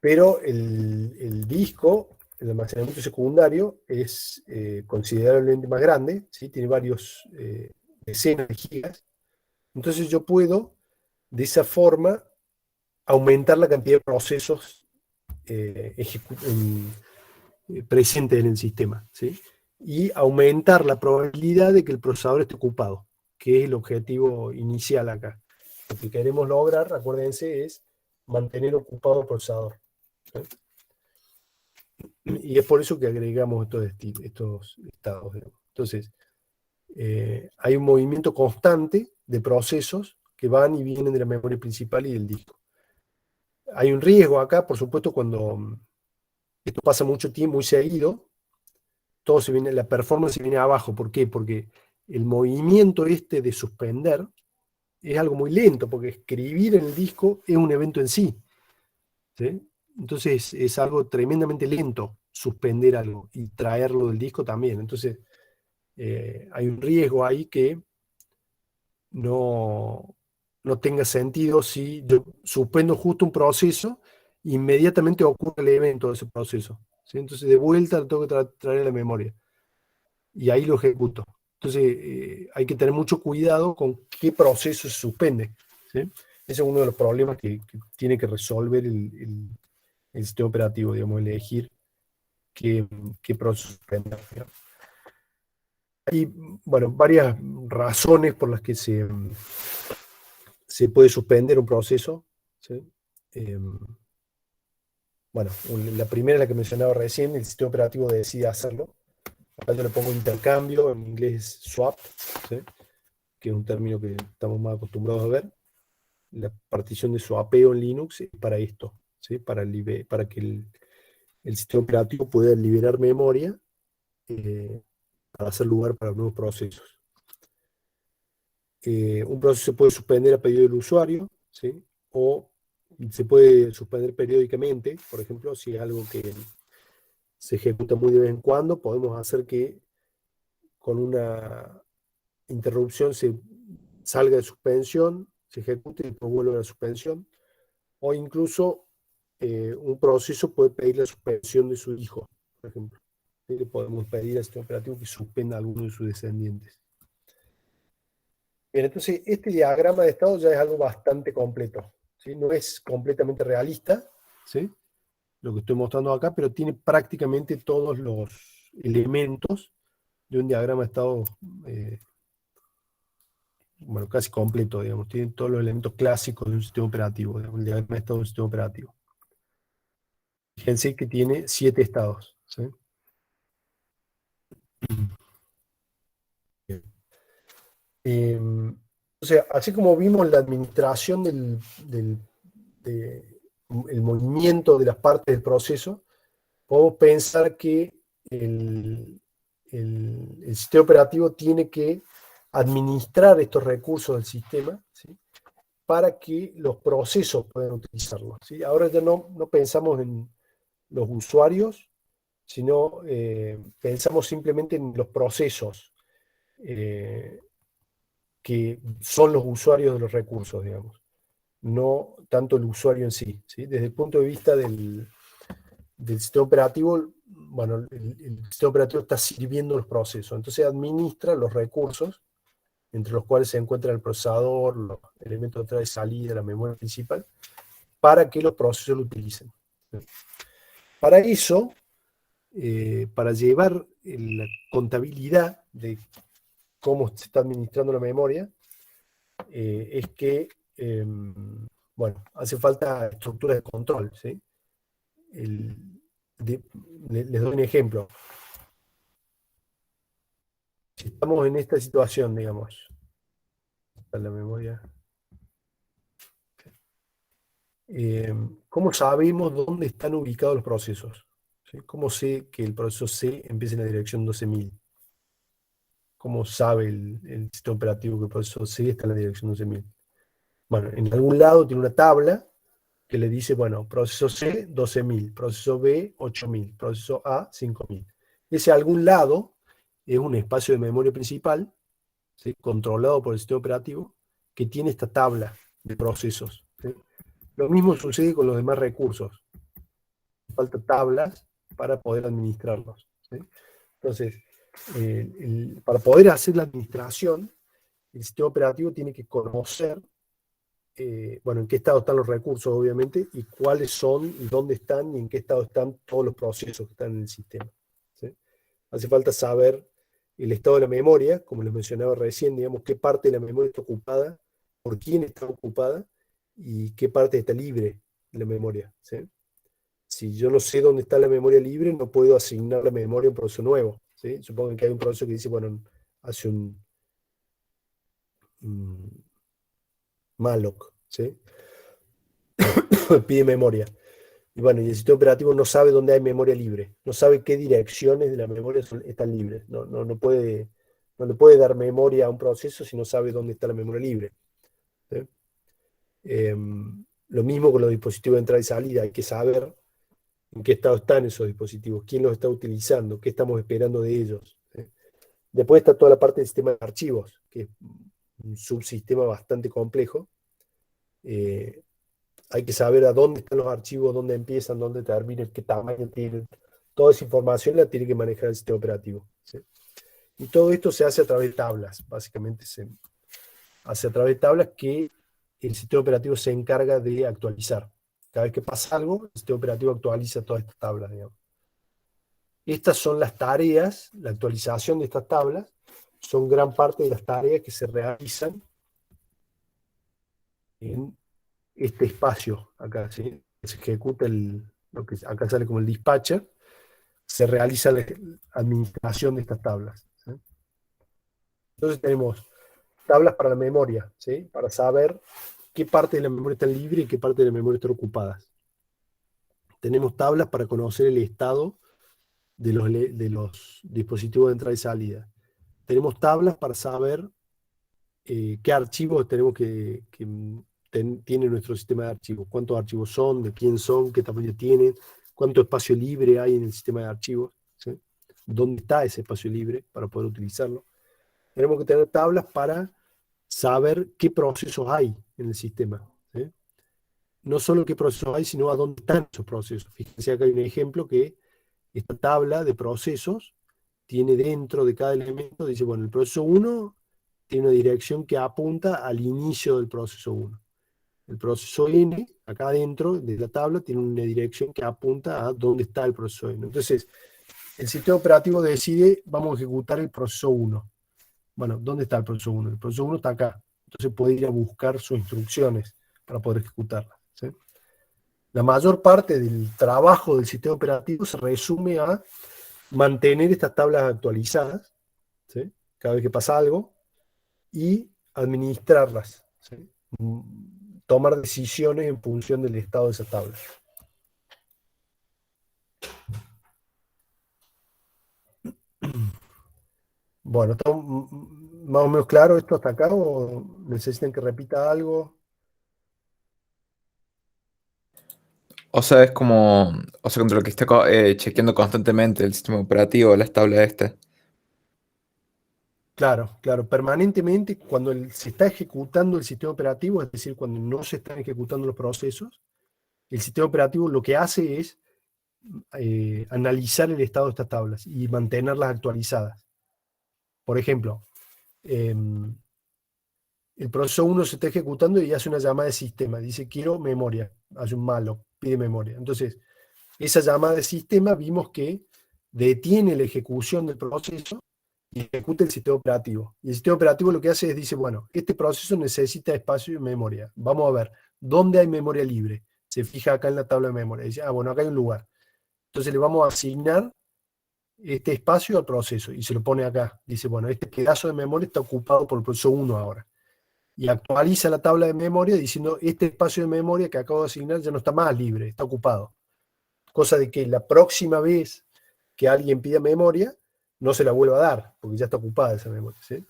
pero el disco, el almacenamiento secundario, es considerablemente más grande, ¿sí? Tiene varios decenas de gigas. Entonces yo puedo, de esa forma, aumentar la cantidad de procesos presentes en el sistema, ¿sí? Y aumentar la probabilidad de que el procesador esté ocupado, que es el objetivo inicial acá. Lo que queremos lograr, acuérdense, es mantener ocupado el procesador, ¿sí? Y es por eso que agregamos estos estados, digamos. Entonces, hay un movimiento constante de procesos que van y vienen de la memoria principal y del disco. Hay un riesgo acá, por supuesto, cuando esto pasa mucho tiempo, muy seguido, todo se viene, la performance se viene abajo. ¿Por qué? Porque el movimiento este de suspender es algo muy lento, porque escribir en el disco es un evento en sí, ¿sí? Entonces es algo tremendamente lento suspender algo y traerlo del disco también. Entonces hay un riesgo ahí que no tenga sentido si yo suspendo justo un proceso, inmediatamente ocurre el evento de ese proceso, ¿sí? Entonces de vuelta lo tengo que traer a la memoria y ahí lo ejecuto. Entonces hay que tener mucho cuidado con qué proceso se suspende, ¿sí? Ese es uno de los problemas que tiene que resolver el el sistema operativo, digamos, elegir qué proceso suspender, digamos. Hay, bueno, varias razones por las que se puede suspender un proceso, ¿sí? Bueno, la primera, la que mencionaba recién, el sistema operativo decide hacerlo. Acá yo le pongo intercambio, en inglés es swap, ¿sí? Que es un término que estamos más acostumbrados a ver. La partición de swapeo en Linux es para esto, ¿sí? Para que el sistema operativo pueda liberar memoria para hacer lugar para nuevos procesos. Un proceso se puede suspender a pedido del usuario, ¿sí? O se puede suspender periódicamente, por ejemplo, si es algo que se ejecuta muy de vez en cuando, podemos hacer que con una interrupción se salga de suspensión, se ejecute y después vuelve a la suspensión, o incluso un proceso puede pedir la suspensión de su hijo, por ejemplo. Y le podemos pedir al sistema operativo que suspenda a alguno de sus descendientes. Bien, entonces este diagrama de estado ya es algo bastante completo, ¿sí? No es completamente realista, ¿sí? Lo que estoy mostrando acá, pero tiene prácticamente todos los elementos de un diagrama de estado, bueno, casi completo, digamos. Tiene todos los elementos clásicos de un sistema operativo, digamos, el diagrama de estado de un sistema operativo. Fíjense que tiene 7 estados, ¿sí? O sea, así como vimos la administración el movimiento de las partes del proceso, podemos pensar que el sistema operativo tiene que administrar estos recursos del sistema, ¿sí? Para que los procesos puedan utilizarlos, ¿sí? Ahora ya no pensamos en los usuarios, sino pensamos simplemente en los procesos que son los usuarios de los recursos, digamos, no tanto el usuario en sí, ¿sí? Desde el punto de vista del sistema operativo, bueno, el sistema operativo está sirviendo los procesos, entonces administra los recursos, entre los cuales se encuentra el procesador, los elementos de entrada y salida, la memoria principal, para que los procesos lo utilicen. Para eso, para llevar la contabilidad de cómo se está administrando la memoria, es que, bueno, hace falta estructuras de control, ¿sí? El, les doy un ejemplo. Si estamos en esta situación, digamos, está la memoria. ¿Cómo sabemos dónde están ubicados los procesos? ¿Sí? ¿Cómo sé que el proceso C empieza en la dirección 12.000? ¿Cómo sabe el sistema operativo que el proceso C está en la dirección 12.000? Bueno, en algún lado tiene una tabla que le dice, bueno, proceso C 12.000, proceso B 8.000, proceso A 5.000. Ese algún lado es un espacio de memoria principal, ¿sí? Controlado por el sistema operativo, que tiene esta tabla de procesos, ¿sí? Lo mismo sucede con los demás recursos. Falta tablas para poder administrarlos, ¿sí? Entonces, para poder hacer la administración, el sistema operativo tiene que conocer, bueno, en qué estado están los recursos, obviamente, y cuáles son, y dónde están, y en qué estado están todos los procesos que están en el sistema, ¿sí? Hace falta saber el estado de la memoria, como les mencionaba recién, digamos, qué parte de la memoria está ocupada, por quién está ocupada, y qué parte está libre de la memoria, ¿sí? Si yo no sé dónde está la memoria libre, no puedo asignar la memoria a un proceso nuevo, ¿sí? Supongo que hay un proceso que dice, bueno, hace un malloc, ¿sí? Pide memoria. Y bueno, y el sistema operativo no sabe dónde hay memoria libre, no sabe qué direcciones de la memoria están libres. No le puede dar memoria a un proceso si no sabe dónde está la memoria libre, ¿sí? Lo mismo con los dispositivos de entrada y salida, hay que saber en qué estado están esos dispositivos, quién los está utilizando, qué estamos esperando de ellos, ¿sí? Después está toda la parte del sistema de archivos, que es un subsistema bastante complejo. Hay que saber a dónde están los archivos, dónde empiezan, dónde terminan, qué tamaño tienen. Toda esa información la tiene que manejar el sistema operativo, ¿sí? Y todo esto se hace a través de tablas, básicamente se hace a través de tablas que el sistema operativo se encarga de actualizar. Cada vez que pasa algo, el sistema operativo actualiza todas estas tablas, digamos. Estas son las tareas, la actualización de estas tablas, son gran parte de las tareas que se realizan en este espacio acá, ¿sí? Se ejecuta lo que acá sale como el dispatcher, se realiza la administración de estas tablas, ¿sí? Entonces tenemos tablas para la memoria, ¿sí? Para saber qué parte de la memoria está libre y qué parte de la memoria está ocupada. Tenemos tablas para conocer el estado de los dispositivos de entrada y salida. Tenemos tablas para saber qué archivos tenemos tiene nuestro sistema de archivos, cuántos archivos son, de quién son, qué tamaño tienen, cuánto espacio libre hay en el sistema de archivos, ¿sí? Dónde está ese espacio libre para poder utilizarlo. Tenemos que tener tablas para saber qué procesos hay en el sistema, ¿sí? No solo qué procesos hay, sino a dónde están esos procesos. Fíjense acá hay un ejemplo que esta tabla de procesos tiene dentro de cada elemento, dice, bueno, el proceso 1 tiene una dirección que apunta al inicio del proceso 1. El proceso N, acá adentro de la tabla, tiene una dirección que apunta a dónde está el proceso N. Entonces, el sistema operativo decide, vamos a ejecutar el proceso 1. Bueno, ¿dónde está el proceso 1? El proceso 1 está acá. Entonces puede ir a buscar sus instrucciones para poder ejecutarlas, ¿sí? La mayor parte del trabajo del sistema operativo se resume a mantener estas tablas actualizadas, ¿sí? Cada vez que pasa algo, y administrarlas, ¿sí? Tomar decisiones en función del estado de esas tablas. Bueno, ¿está más o menos claro esto hasta acá o necesitan que repita algo? O sea, es como, o sea, contra lo que está chequeando constantemente el sistema operativo, las tablas estas. Claro, claro, permanentemente cuando se está ejecutando el sistema operativo, es decir, cuando no se están ejecutando los procesos, el sistema operativo lo que hace es analizar el estado de estas tablas y mantenerlas actualizadas. Por ejemplo, el proceso 1 se está ejecutando y hace una llamada de sistema, dice quiero memoria, hace un malo, pide memoria. Entonces, esa llamada de sistema vimos que detiene la ejecución del proceso y ejecuta el sistema operativo. Y el sistema operativo lo que hace es, dice, bueno, este proceso necesita espacio y memoria. Vamos a ver, ¿dónde hay memoria libre? Se fija acá en la tabla de memoria. Dice, bueno, acá hay un lugar. Entonces le vamos a asignar este espacio al proceso y se lo pone acá. Dice, bueno, este pedazo de memoria está ocupado por el proceso 1 ahora. Y actualiza la tabla de memoria diciendo, este espacio de memoria que acabo de asignar ya no está más libre, está ocupado. Cosa de que la próxima vez que alguien pida memoria, no se la vuelva a dar, porque ya está ocupada esa memoria, ¿sí?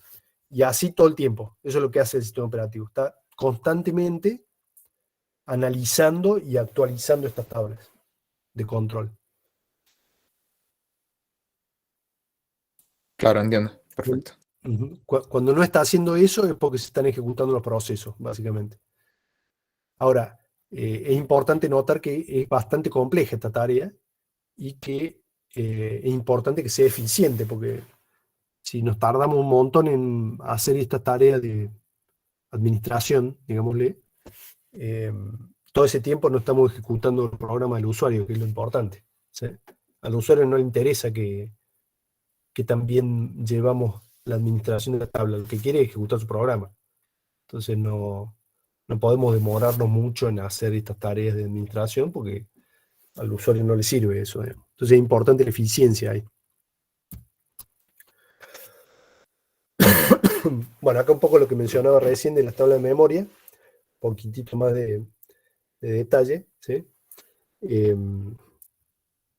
Y así todo el tiempo. Eso es lo que hace el sistema operativo. Está constantemente analizando y actualizando estas tablas de control. Claro, entiendo. Perfecto. Cuando no está haciendo eso es porque se están ejecutando los procesos, básicamente. Ahora, es importante notar que es bastante compleja esta tarea y que es importante que sea eficiente, porque si nos tardamos un montón en hacer esta tarea de administración, digámosle, todo ese tiempo no estamos ejecutando el programa del usuario, que es lo importante, ¿sí? Al usuario no le interesa que también llevamos la administración de la tabla, lo que quiere es ejecutar su programa. Entonces no podemos demorarnos mucho en hacer estas tareas de administración porque al usuario no le sirve eso, ¿eh? Entonces es importante la eficiencia ahí. Bueno, acá un poco lo que mencionaba recién de las tablas de memoria, un poquitito más de detalle, ¿sí?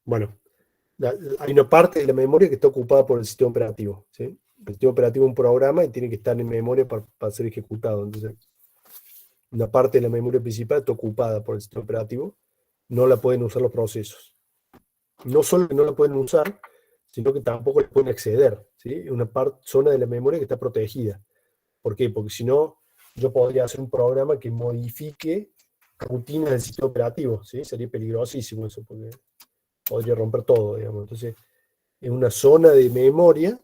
Bueno, hay una parte de la memoria que está ocupada por el sistema operativo, ¿sí? El sistema operativo es un programa y tiene que estar en memoria para ser ejecutado. Entonces, una parte de la memoria principal está ocupada por el sistema operativo, no la pueden usar los procesos. No solo que no la pueden usar, sino que tampoco le pueden acceder, ¿sí? Es una zona de la memoria que está protegida. ¿Por qué? Porque si no, yo podría hacer un programa que modifique rutinas del sistema operativo, ¿sí? Sería peligrosísimo eso, porque podría romper todo, digamos. Entonces, es una zona de memoria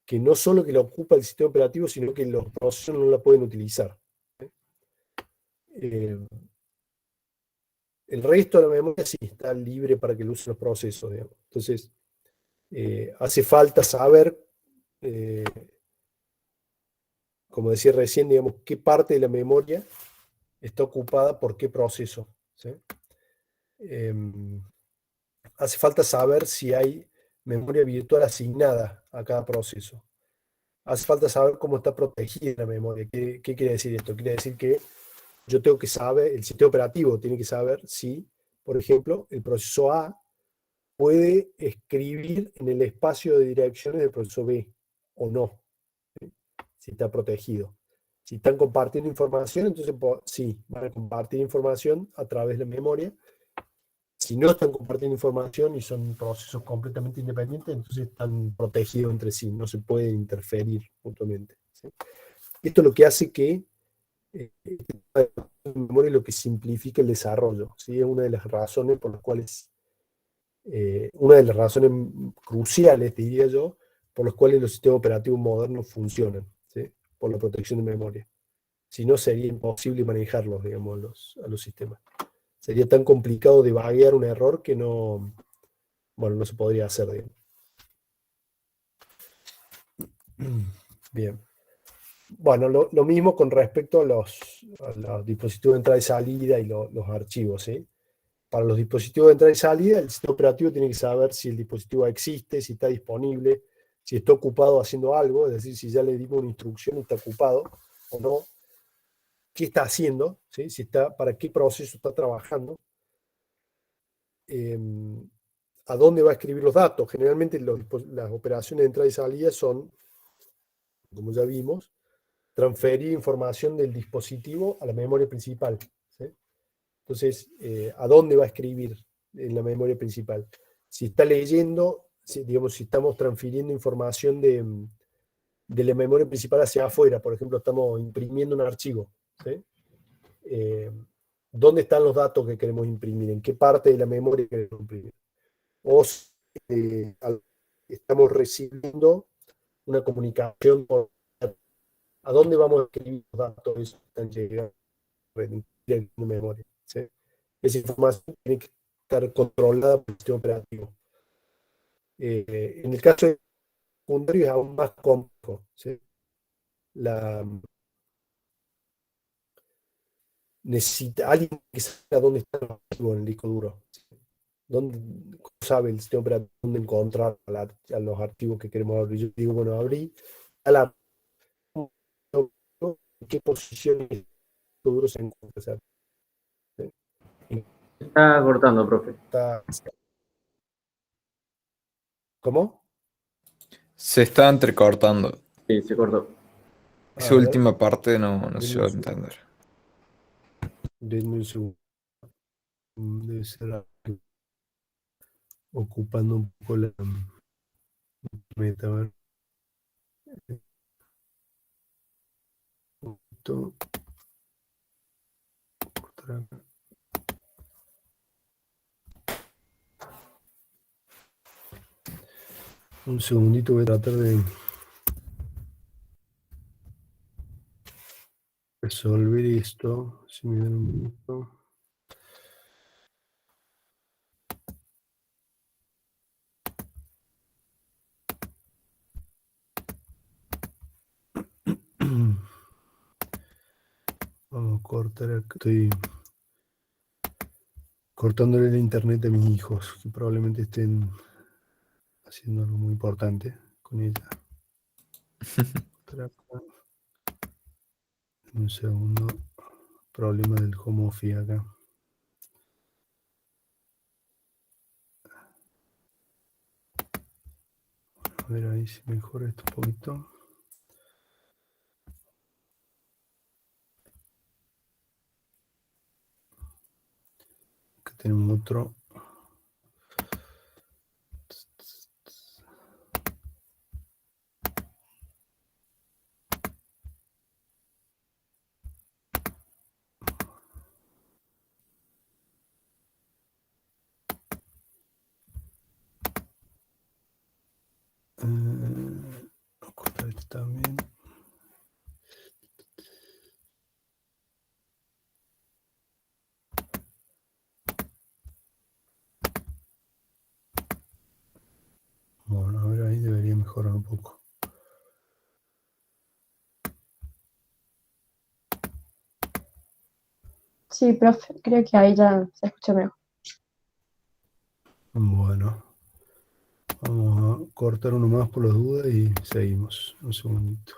que no solo que la ocupa el sistema operativo, sino que los procesos no la pueden utilizar. El resto de la memoria sí está libre para que lo usen los procesos, digamos. Entonces, hace falta saber, como decía recién, digamos, qué parte de la memoria está ocupada por qué proceso, ¿sí? Hace falta saber si hay memoria virtual asignada a cada proceso. Hace falta saber cómo está protegida la memoria. ¿Qué quiere decir esto? Quiere decir que yo tengo que saber, el sistema operativo tiene que saber si, por ejemplo, el proceso A puede escribir en el espacio de direcciones del proceso B o no, ¿sí? Si está protegido. Si están compartiendo información, entonces sí, van a compartir información a través de la memoria. Si no están compartiendo información y son procesos completamente independientes, entonces están protegidos entre sí, no se pueden interferir mutuamente, ¿sí? Esto es lo que hace que la memoria es lo que simplifica el desarrollo, ¿sí? Es una de las razones por las cuales, una de las razones cruciales, diría yo, por las cuales los sistemas operativos modernos funcionan, ¿sí? Por la protección de memoria. Si no, sería imposible manejarlos, digamos, a los sistemas. Sería tan complicado debuguear un error que no, bueno, no se podría hacer, digamos. Bien. Bueno, lo mismo con respecto a los dispositivos de entrada y salida y los archivos, ¿sí? Para los dispositivos de entrada y salida, el sistema operativo tiene que saber si el dispositivo existe, si está disponible, si está ocupado haciendo algo, es decir, si ya le dimos una instrucción y está ocupado o no, qué está haciendo, ¿sí? Si está, para qué proceso está trabajando, a dónde va a escribir los datos. Generalmente las operaciones de entrada y salida son, como ya vimos, transferir información del dispositivo a la memoria principal, ¿sí? Entonces, ¿a dónde va a escribir en la memoria principal? Si está leyendo, digamos, si estamos transfiriendo información de la memoria principal hacia afuera, por ejemplo, estamos imprimiendo un archivo, ¿sí? ¿Dónde están los datos que queremos imprimir? ¿En qué parte de la memoria queremos imprimir? O estamos recibiendo una comunicación por a dónde vamos a escribir los datos que están llegando en memoria, ¿sí? Esa información tiene que estar controlada por el sistema operativo. En el caso de secundario es aún más complejo, ¿sí? La, necesita alguien que sepa dónde están los archivos en el disco duro, ¿sí? ¿Dónde sabe el sistema operativo dónde encontrar a los archivos que queremos abrir? Yo digo, bueno, abrí a la en qué posición el disco duro se encuentra, ¿sí? Está cortando, profe. ¿Cómo? Se está entrecortando. Sí, se cortó. Esa A ver, última parte no se denme va a un segundo. entender. Denme un segundo. Debe ser algo ocupando un poco la meta. A ver. Esto, cortar acá. Un segundito, voy a tratar de resolver esto. Si me dan un minuto. Vamos a cortar acá. Estoy cortándole el internet a mis hijos, que probablemente estén haciendo algo muy importante con ella. Cortar acá. Un segundo. Problema del home office acá. A ver ahí si mejora esto un poquito. Acá tenemos otro. Voy a cortar esto también. Sí, profe, creo que ahí ya se escucha mejor. Bueno, vamos a cortar uno más por las dudas y seguimos. Un segundito.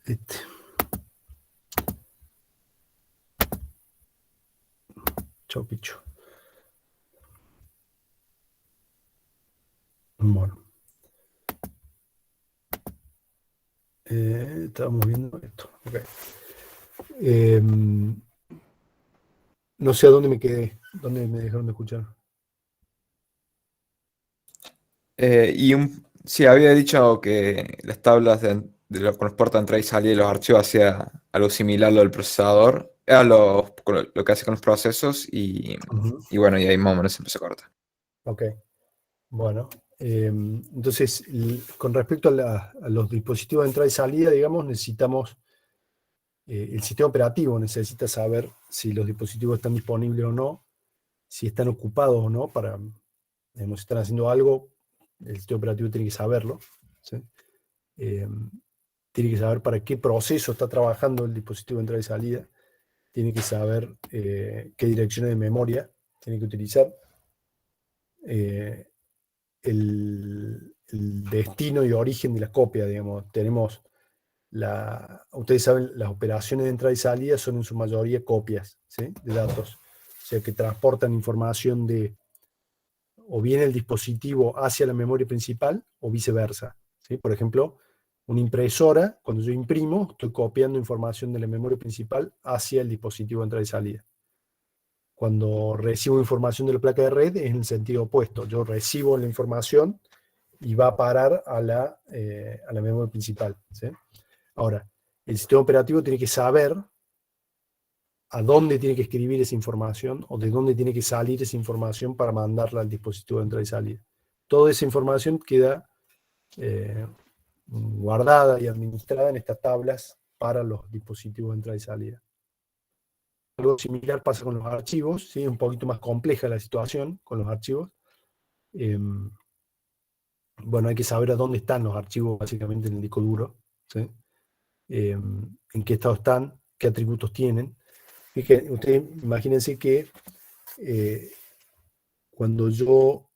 Este. Chau, picho. Bueno. Estábamos viendo esto. Ok. No sé a dónde me quedé. ¿Dónde me dejaron de escuchar? Sí, había dicho que las tablas con los puertos de entrada y salida y los archivos hacía algo similar a lo del procesador, a lo que hace con los procesos Ujú. y bueno, y ahí más o menos se empezó a cortar. Ok. Bueno. Entonces, con respecto a los dispositivos de entrada y salida, digamos, necesitamos, el sistema operativo necesita saber si los dispositivos están disponibles o no, si están ocupados o no, digamos, si están haciendo algo, el sistema operativo tiene que saberlo, ¿sí? Tiene que saber para qué proceso está trabajando el dispositivo de entrada y salida, tiene que saber qué direcciones de memoria tiene que utilizar, eh, el destino y origen de la copia, digamos. Tenemos ustedes saben, las operaciones de entrada y salida son en su mayoría copias, ¿sí?, de datos, o sea que transportan información de o bien el dispositivo hacia la memoria principal o viceversa, ¿sí? Por ejemplo, una impresora, cuando yo imprimo, estoy copiando información de la memoria principal hacia el dispositivo de entrada y salida. Cuando recibo información de la placa de red es en el sentido opuesto. Yo recibo la información y va a parar a la memoria principal, ¿sí? Ahora, el sistema operativo tiene que saber a dónde tiene que escribir esa información o de dónde tiene que salir esa información para mandarla al dispositivo de entrada y salida. Toda esa información queda guardada y administrada en estas tablas para los dispositivos de entrada y salida. Algo similar pasa con los archivos, ¿sí? Un poquito más compleja la situación con los archivos. Bueno, hay que saber a dónde están los archivos básicamente en el disco duro, ¿sí? En qué estado están, qué atributos tienen. Fíjense, ustedes imagínense que cuando yo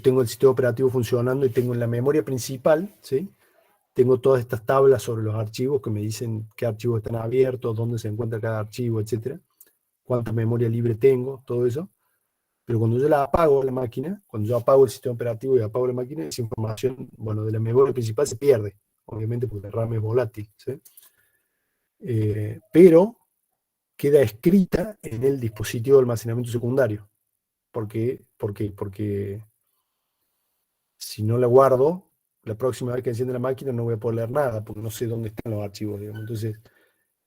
tengo el sistema operativo funcionando y tengo en la memoria principal, ¿sí?, tengo todas estas tablas sobre los archivos que me dicen qué archivos están abiertos, dónde se encuentra cada archivo, etcétera, cuánta memoria libre tengo, todo eso. Pero cuando yo la apago la máquina, cuando yo apago el sistema operativo y apago la máquina, esa información, bueno, de la memoria principal se pierde, obviamente porque el RAM es volátil, ¿sí? Pero queda escrita en el dispositivo de almacenamiento secundario. ¿Por qué? Porque si no la guardo, la próxima vez que enciende la máquina no voy a poder leer nada, porque no sé dónde están los archivos, digamos. Entonces,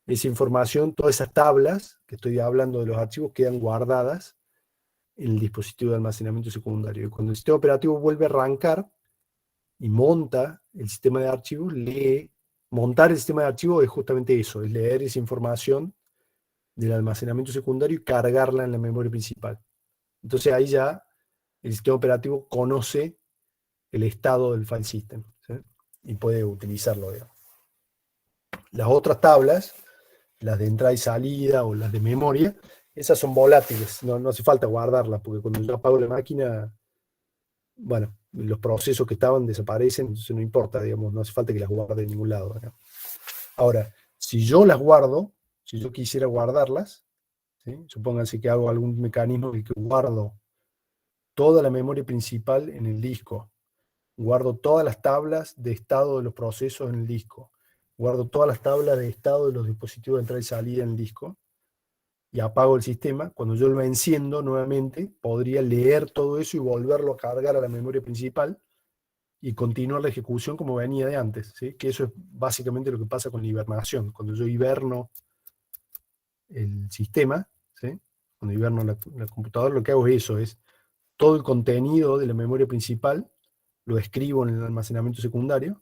esa información, todas esas tablas que estoy hablando de los archivos, quedan guardadas en el dispositivo de almacenamiento secundario. Y cuando el sistema operativo vuelve a arrancar y monta el sistema de archivos, montar el sistema de archivos es justamente eso, es leer esa información del almacenamiento secundario y cargarla en la memoria principal. Entonces ahí ya el sistema operativo conoce el estado del file system, ¿sí?, y puede utilizarlo, digamos. Las otras tablas, las de entrada y salida o las de memoria, esas son volátiles, no hace falta guardarlas, porque cuando yo apago la máquina, bueno, los procesos que estaban desaparecen, entonces no importa, digamos, no hace falta que las guarde en ningún lado, ¿no? Ahora, si yo las guardo, si yo quisiera guardarlas, ¿sí?, supónganse que hago algún mecanismo en el que guardo toda la memoria principal en el disco, guardo todas las tablas de estado de los procesos en el disco, guardo todas las tablas de estado de los dispositivos de entrada y salida en el disco, y apago el sistema. Cuando yo lo enciendo nuevamente, podría leer todo eso y volverlo a cargar a la memoria principal y continuar la ejecución como venía de antes, ¿sí? Que eso es básicamente lo que pasa con la hibernación. Cuando yo hiberno el sistema, ¿sí?, cuando hiberno la computadora, lo que hago es eso, es todo el contenido de la memoria principal lo escribo en el almacenamiento secundario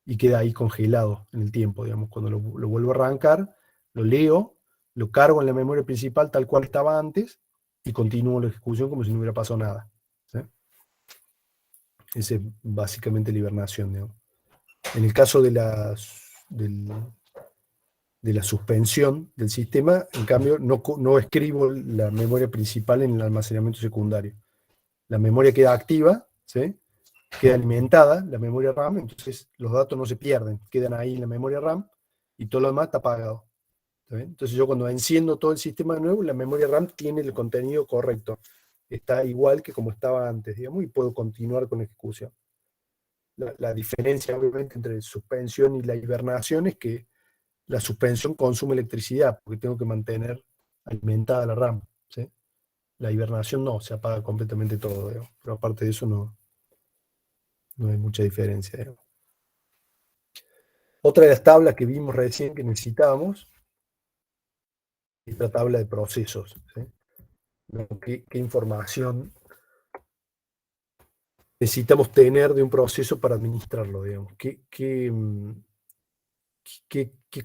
y queda ahí congelado en el tiempo, digamos. Cuando lo vuelvo a arrancar, lo leo, lo cargo en la memoria principal tal cual estaba antes, y continúo la ejecución como si no hubiera pasado nada. ¿Sí? Esa es básicamente la hibernación, digamos. En el caso de la suspensión del sistema, en cambio, no escribo la memoria principal en el almacenamiento secundario. La memoria queda activa, ¿sí? Queda alimentada, la memoria RAM, entonces los datos no se pierden, quedan ahí en la memoria RAM y todo lo demás está apagado. ¿Está bien? Entonces yo cuando enciendo todo el sistema de nuevo, la memoria RAM tiene el contenido correcto. Está igual que como estaba antes, digamos, y puedo continuar con la ejecución. La diferencia, obviamente, entre suspensión y la hibernación es que la suspensión consume electricidad, porque tengo que mantener alimentada la RAM. ¿Sí? La hibernación no, se apaga completamente todo, digamos. Pero aparte de eso no hay mucha diferencia, digamos. Otra de las tablas que vimos recién que necesitábamos es la tabla de procesos. ¿Sí? ¿Qué información necesitamos tener de un proceso para administrarlo, digamos? ¿Qué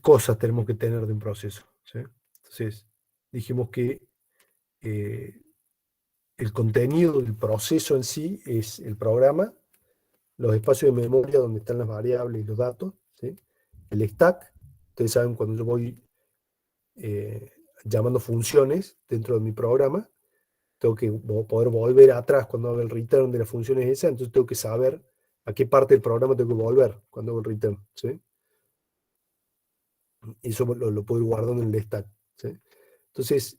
cosas tenemos que tener de un proceso? ¿Sí? Entonces, dijimos que el contenido del proceso en sí es el programa, los espacios de memoria donde están las variables y los datos, ¿sí? El stack. Ustedes saben, cuando yo voy llamando funciones dentro de mi programa, tengo que poder volver atrás cuando hago el return de las funciones esas, entonces tengo que saber a qué parte del programa tengo que volver cuando hago el return. ¿Sí? Eso lo puedo ir guardando en el stack. ¿Sí? Entonces,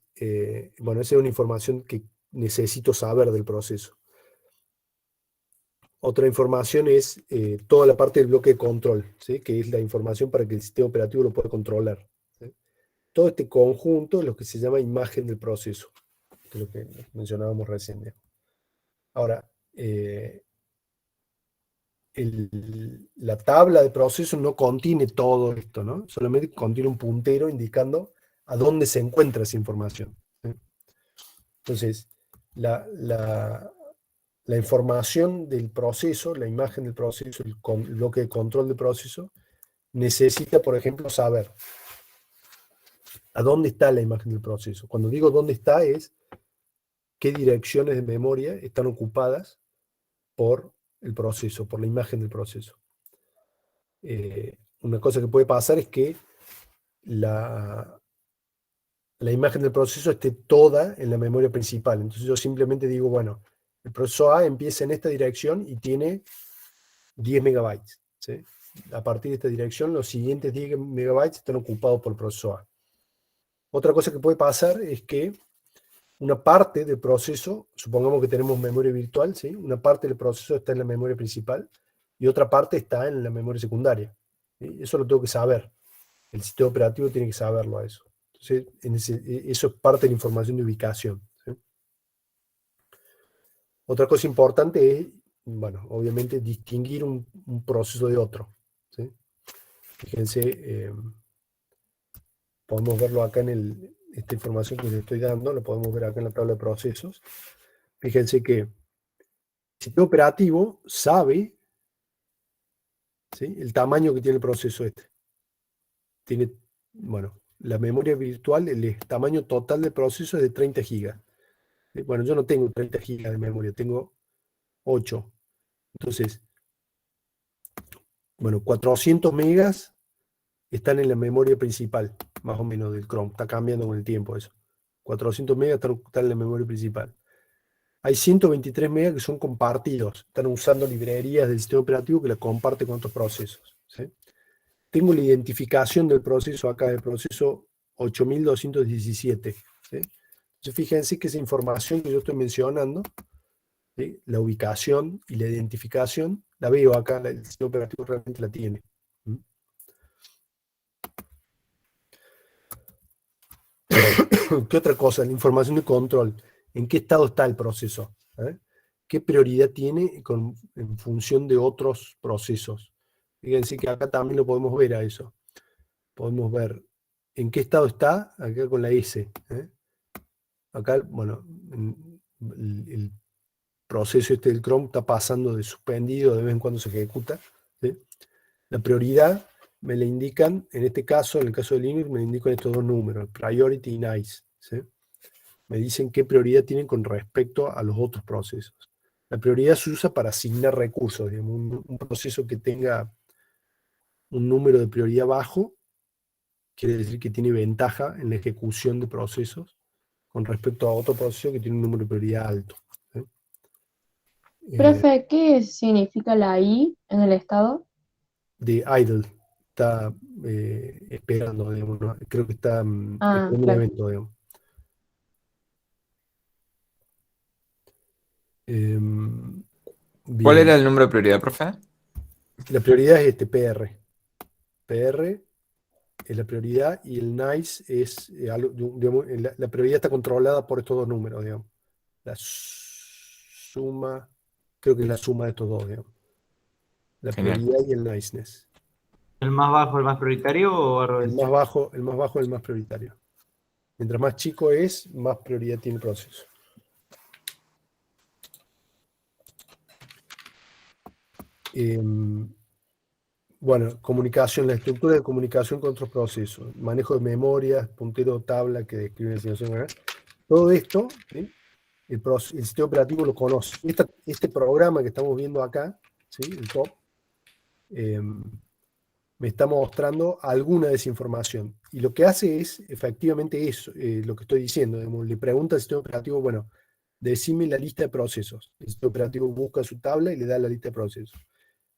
bueno, esa es una información que necesito saber del proceso. Otra información es toda la parte del bloque de control, ¿sí? Que es la información para que el sistema operativo lo pueda controlar. ¿Sí? Todo este conjunto es lo que se llama imagen del proceso, que es lo que mencionábamos recién. ¿Sí? Ahora, la tabla de procesos no contiene todo esto, ¿no? Solamente contiene un puntero indicando a dónde se encuentra esa información. ¿Sí? Entonces, la información del proceso, la imagen del proceso, el bloque de control del proceso, necesita, por ejemplo, saber a dónde está la imagen del proceso. Cuando digo dónde está, es qué direcciones de memoria están ocupadas por el proceso, por la imagen del proceso. Una cosa que puede pasar es que la imagen del proceso esté toda en la memoria principal. Entonces yo simplemente digo, bueno, el proceso A empieza en esta dirección y tiene 10 megabytes. ¿Sí? A partir de esta dirección, los siguientes 10 megabytes están ocupados por el proceso A. Otra cosa que puede pasar es que una parte del proceso, supongamos que tenemos memoria virtual, ¿sí? Una parte del proceso está en la memoria principal y otra parte está en la memoria secundaria. ¿Sí? Eso lo tengo que saber. El sistema operativo tiene que saberlo a eso. Entonces, eso es parte de la información de ubicación. ¿Sí? Otra cosa importante es, bueno, obviamente distinguir un proceso de otro. ¿Sí? Fíjense, podemos verlo acá en esta información que les estoy dando, lo podemos ver acá en la tabla de procesos. Fíjense que el sistema operativo sabe, ¿sí?, el tamaño que tiene el proceso este. Tiene, bueno, la memoria virtual, el tamaño total del proceso es de 30 gigas. Bueno, yo no tengo 30 gigas de memoria, tengo 8. Entonces, bueno, 400 megas están en la memoria principal, más o menos, del Chrome. Está cambiando con el tiempo eso. 400 megas están en la memoria principal. Hay 123 megas que son compartidos. Están usando librerías del sistema operativo que la comparte con otros procesos. ¿Sí? Tengo la identificación del proceso acá, del proceso 8217. ¿Sí? Entonces, fíjense que esa información que yo estoy mencionando, ¿sí?, la ubicación y la identificación, la veo acá, el sistema operativo realmente la tiene. ¿Mm? ¿Qué otra cosa? La información de control. ¿En qué estado está el proceso? ¿Eh? ¿Qué prioridad tiene en función de otros procesos? Fíjense que acá también lo podemos ver a eso. Podemos ver en qué estado está, acá con la S. ¿Eh? Acá, bueno, el proceso este del Chrome está pasando de suspendido, de vez en cuando se ejecuta. ¿Sí? La prioridad me la indican, en este caso, en el caso de Linux, me la indican estos dos números, priority y nice. ¿Sí? me dicen qué prioridad tienen con respecto a los otros procesos. La prioridad se usa para asignar recursos, digamos, un proceso que tenga un número de prioridad bajo, quiere decir que tiene ventaja en la ejecución de procesos con respecto a otro proceso que tiene un número de prioridad alto. ¿Sí? Profe, ¿qué significa la I en el estado? De idle, está esperando, digamos, ¿no? Creo que está Ah, esperando un claro. evento, digamos. ¿Cuál era Bien, el número de prioridad, profe? la prioridad es PR. PR es la prioridad y el NICE es, digamos, la prioridad está controlada por estos dos números, digamos. La suma, creo que es la suma de estos dos, digamos. La Genial. prioridad y el niceness. ¿El más bajo, el más prioritario o al revés? El más bajo es el más prioritario. Mientras más chico es, más prioridad tiene el proceso. Bueno, comunicación, la estructura de comunicación con otros procesos, manejo de memorias, puntero, tabla que describe la situación. Todo esto, ¿sí? El sistema operativo lo conoce. Este programa que estamos viendo acá, ¿sí? El top, me está mostrando alguna de esa información. Y lo que hace es efectivamente eso, lo que estoy diciendo. Digamos, le pregunta al sistema operativo, bueno, decime la lista de procesos. El sistema operativo busca su tabla y le da la lista de procesos.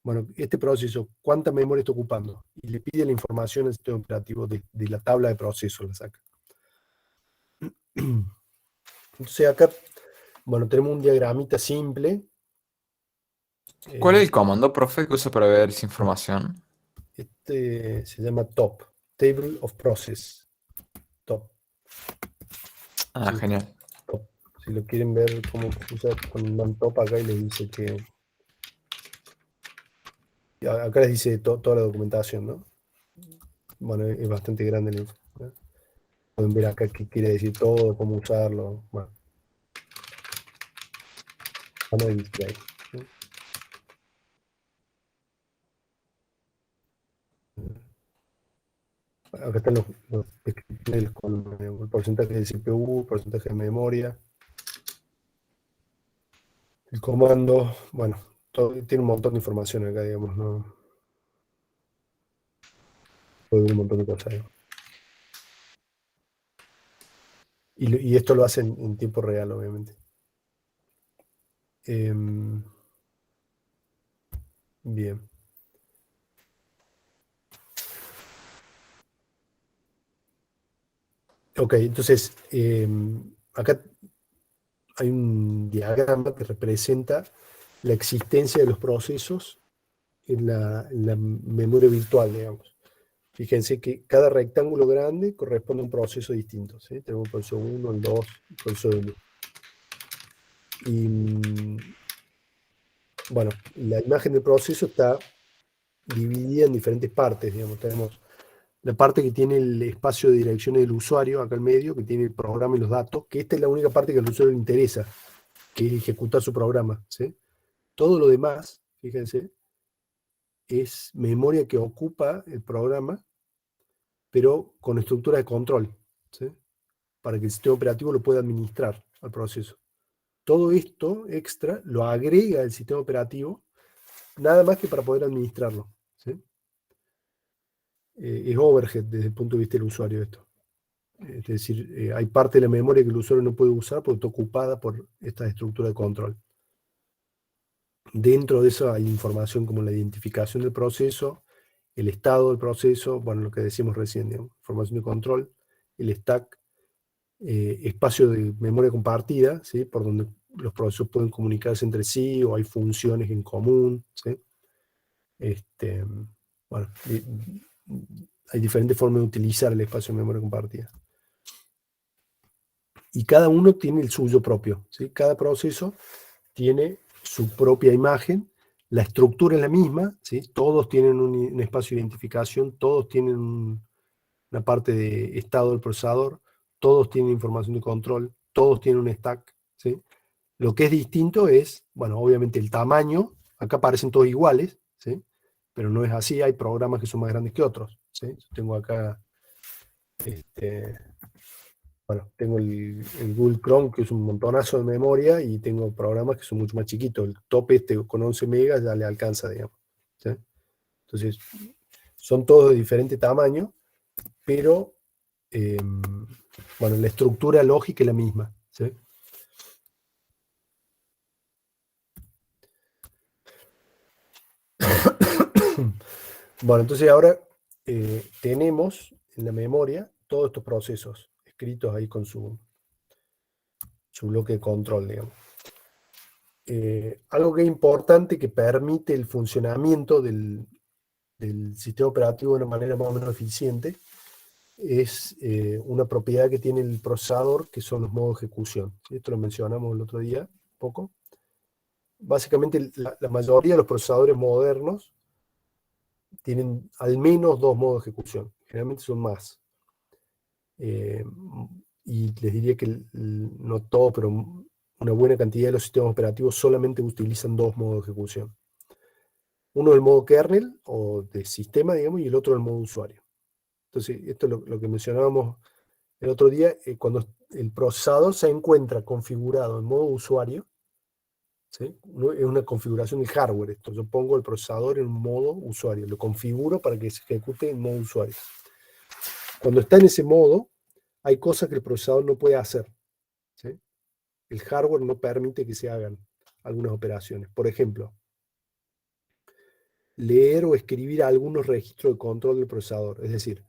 Bueno, este proceso, ¿cuánta memoria está ocupando? Y le pide la información al sistema operativo de la tabla de procesos, la saca. Entonces acá, bueno, tenemos un diagramita simple. ¿Cuál es el comando, profe, que usa para ver esa información? Este se llama top, Table of Process. Top. Ah, Sí, genial. top. Si lo quieren ver cómo se usa con el man top, acá y les dice que... Acá les dice toda la documentación, ¿no? Bueno, es bastante grande la info, ¿no? Pueden ver acá qué quiere decir todo, cómo usarlo. Bueno, vamos a display. ¿Sí? Acá están los descriptores con el porcentaje de CPU, el porcentaje de memoria, el comando, bueno, tiene un montón de información acá, digamos, ¿no? Puede ver un montón de cosas. ¿No? Y esto lo hace en tiempo real, obviamente. Bien. Ok, entonces, acá hay un diagrama que representa la existencia de los procesos en la memoria virtual, digamos. Fíjense que cada rectángulo grande corresponde a un proceso distinto. ¿Sí? Tenemos el proceso 1, el 2, el proceso 1. Y bueno, la imagen del proceso está dividida en diferentes partes. Digamos. Tenemos la parte que tiene el espacio de direcciones del usuario, acá al medio, que tiene el programa y los datos, que esta es la única parte que al usuario le interesa, que es ejecutar su programa. ¿Sí? Todo lo demás, fíjense, es memoria que ocupa el programa, pero con estructura de control, ¿sí? Para que el sistema operativo lo pueda administrar al proceso. Todo esto extra lo agrega el sistema operativo, nada más que para poder administrarlo. ¿Sí? Es overhead desde el punto de vista del usuario esto. Es decir, hay parte de la memoria que el usuario no puede usar porque está ocupada por esta estructura de control. Dentro de eso hay información como la identificación del proceso, el estado del proceso, bueno, lo que decíamos recién, digamos, información de control, el stack, espacio de memoria compartida, ¿sí? Por donde los procesos pueden comunicarse entre sí o hay funciones en común. ¿Sí? Bueno, hay diferentes formas de utilizar el espacio de memoria compartida. Y cada uno tiene el suyo propio. ¿Sí? Cada proceso tiene su propia imagen, la estructura es la misma, ¿sí? Todos tienen un espacio de identificación, todos tienen una parte de estado del procesador, todos tienen información de control, todos tienen un stack. ¿Sí? Lo que es distinto es, bueno, obviamente el tamaño, acá parecen todos iguales, ¿sí? Pero no es así, hay programas que son más grandes que otros. ¿Sí? Yo tengo acá, bueno, tengo el Google Chrome, que es un montonazo de memoria, y tengo programas que son mucho más chiquitos. El tope con 11 megas ya le alcanza, digamos. ¿Sí? Entonces, son todos de diferente tamaño, pero, bueno, la estructura lógica es la misma. ¿Sí? Bueno, entonces ahora tenemos en la memoria todos estos procesos escritos ahí con su bloque de control, digamos. Algo que es importante que permite el funcionamiento del sistema operativo de una manera más o menos eficiente es una propiedad que tiene el procesador, que son los modos de ejecución. ¿Sí? Esto lo mencionamos el otro día, un poco. Básicamente, la mayoría de los procesadores modernos tienen al menos 2 modos de ejecución. Generalmente son más. Y les diría que no todo, pero una buena cantidad de los sistemas operativos solamente utilizan 2 modos de ejecución. Uno el modo kernel o de sistema, digamos, y el otro el modo usuario. Entonces, esto es lo que mencionábamos el otro día, cuando el procesador se encuentra configurado en modo usuario, ¿sí? Es una configuración del hardware esto. Yo pongo el procesador en modo usuario, lo configuro para que se ejecute en modo usuario. Cuando está en ese modo, hay cosas que el procesador no puede hacer. ¿Sí? El hardware no permite que se hagan algunas operaciones. Por ejemplo, leer o escribir algunos registros de control del procesador. Es decir,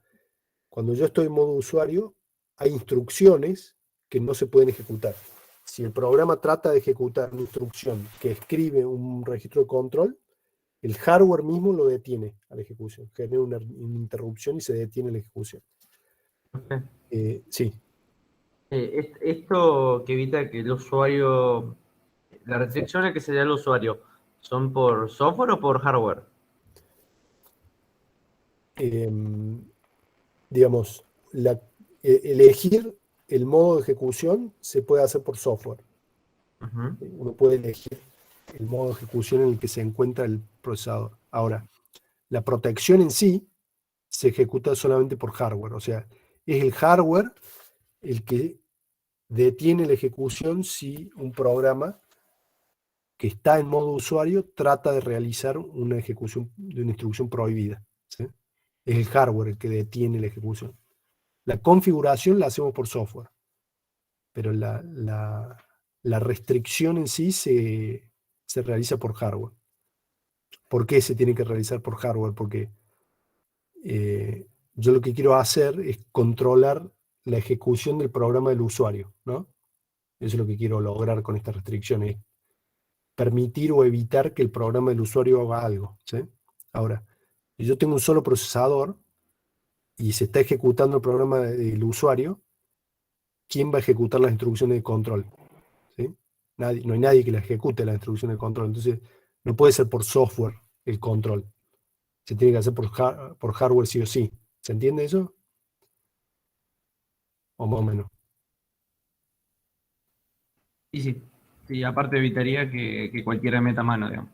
cuando yo estoy en modo usuario, hay instrucciones que no se pueden ejecutar. Si el programa trata de ejecutar una instrucción que escribe un registro de control, el hardware mismo lo detiene a la ejecución. Genera una interrupción y se detiene la ejecución. Sí. Esto que evita que el usuario, las restricciones que se da al usuario, ¿son por software o por hardware? Digamos, elegir el modo de ejecución se puede hacer por software. Ujú. Uno puede elegir el modo de ejecución en el que se encuentra el procesador. Ahora, la protección en sí se ejecuta solamente por hardware. O sea, es el hardware el que detiene la ejecución si un programa que está en modo usuario trata de realizar una ejecución de una instrucción prohibida. ¿Sí? Es el hardware el que detiene la ejecución. La configuración la hacemos por software, pero la restricción en sí se realiza por hardware. ¿Por qué se tiene que realizar por hardware? Porque yo lo que quiero hacer es controlar la ejecución del programa del usuario, ¿no? Eso es lo que quiero lograr con esta restricción, es permitir o evitar que el programa del usuario haga algo, ¿sí? Ahora, si yo tengo un solo procesador y se está ejecutando el programa del usuario, ¿quién va a ejecutar las instrucciones de control? ¿Sí? No hay nadie que la ejecute las instrucciones de control, entonces no puede ser por software el control. Se tiene que hacer por hardware sí o sí. ¿Se entiende eso? O más o menos. Y sí, sí, aparte evitaría que cualquiera meta mano, digamos.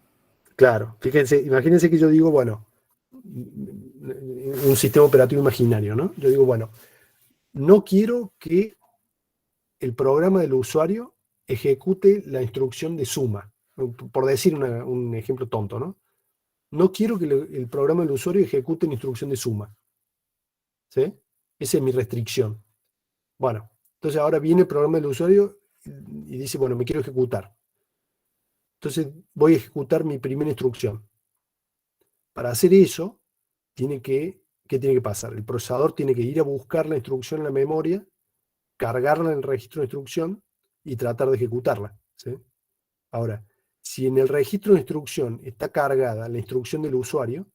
Claro, fíjense, imagínense que yo digo, bueno, un sistema operativo imaginario, ¿no? Yo digo, bueno, no quiero que el programa del usuario ejecute la instrucción de suma, por decir un ejemplo tonto, ¿no? No quiero que el programa del usuario ejecute la instrucción de suma. ¿Sí? Esa es mi restricción. Bueno, entonces ahora viene el programa del usuario y dice, bueno, me quiero ejecutar. Entonces voy a ejecutar mi primera instrucción. Para hacer eso, ¿qué tiene que pasar? El procesador tiene que ir a buscar la instrucción en la memoria, cargarla en el registro de instrucción y tratar de ejecutarla. ¿Sí? Ahora, si en el registro de instrucción está cargada la instrucción del usuario,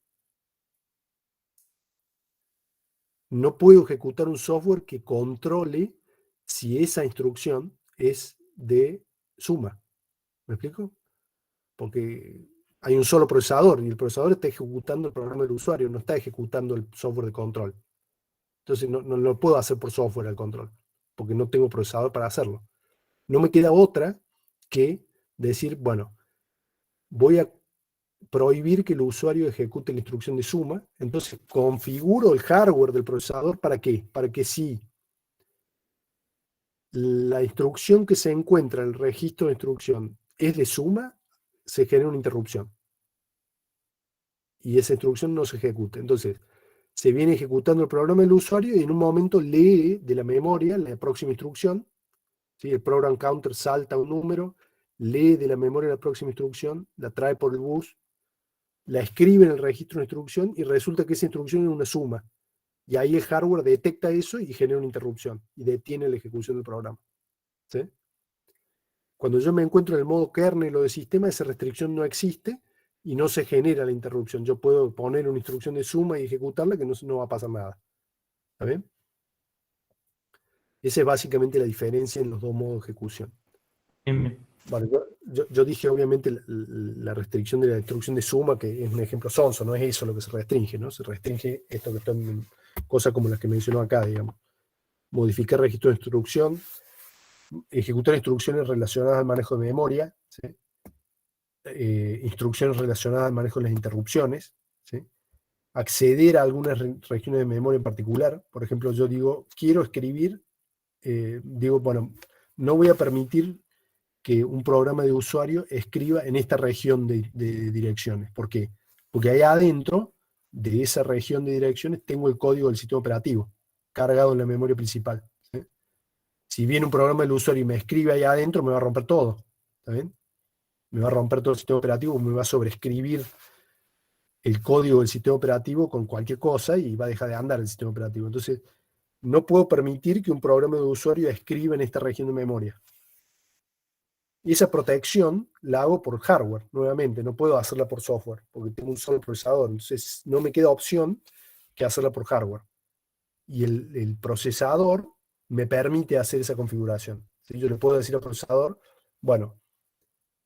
no puedo ejecutar un software que controle si esa instrucción es de suma. ¿Me explico? Porque hay un solo procesador y el procesador está ejecutando el programa del usuario, no está ejecutando el software de control. Entonces no lo puedo hacer por software el control, porque no tengo procesador para hacerlo. No me queda otra que decir, bueno, voy a prohibir que el usuario ejecute la instrucción de suma, entonces configuro el hardware del procesador ¿para qué? Para que si la instrucción que se encuentra en el registro de instrucción es de suma, se genera una interrupción. Y esa instrucción no se ejecuta. Entonces, se viene ejecutando el programa del usuario y en un momento lee de la memoria la próxima instrucción. ¿Sí? El program counter salta un número, lee de la memoria la próxima instrucción, la trae por el bus, la escribe en el registro de instrucción y resulta que esa instrucción es una suma. Y ahí el hardware detecta eso y genera una interrupción y detiene la ejecución del programa. ¿Sí? Cuando yo me encuentro en el modo kernel o de sistema, esa restricción no existe y no se genera la interrupción. Yo puedo poner una instrucción de suma y ejecutarla que no va a pasar nada. ¿Está bien? Esa es básicamente la diferencia en los dos modos de ejecución. Bien. Bueno, yo dije obviamente la restricción de la instrucción de suma, que es un ejemplo sonso, no es eso lo que se restringe, ¿no? Se restringe esto que están cosas como las que mencionó acá, digamos. Modificar registro de instrucción, ejecutar instrucciones relacionadas al manejo de memoria, ¿sí? Instrucciones relacionadas al manejo de las interrupciones, ¿sí? Acceder a algunas regiones de memoria en particular. Por ejemplo, yo digo, quiero escribir, digo, bueno, no voy a permitir que un programa de usuario escriba en esta región de direcciones. ¿Por qué? Porque ahí adentro de esa región de direcciones tengo el código del sistema operativo cargado en la memoria principal. ¿Sí? Si viene un programa del usuario y me escribe ahí adentro, me va a romper todo. ¿Está bien? Me va a romper todo el sistema operativo, me va a sobreescribir el código del sistema operativo con cualquier cosa y va a dejar de andar el sistema operativo. Entonces, no puedo permitir que un programa de usuario escriba en esta región de memoria. Y esa protección la hago por hardware, nuevamente, no puedo hacerla por software, porque tengo un solo procesador, entonces no me queda opción que hacerla por hardware. Y el procesador me permite hacer esa configuración. ¿Sí? Yo le puedo decir al procesador, bueno,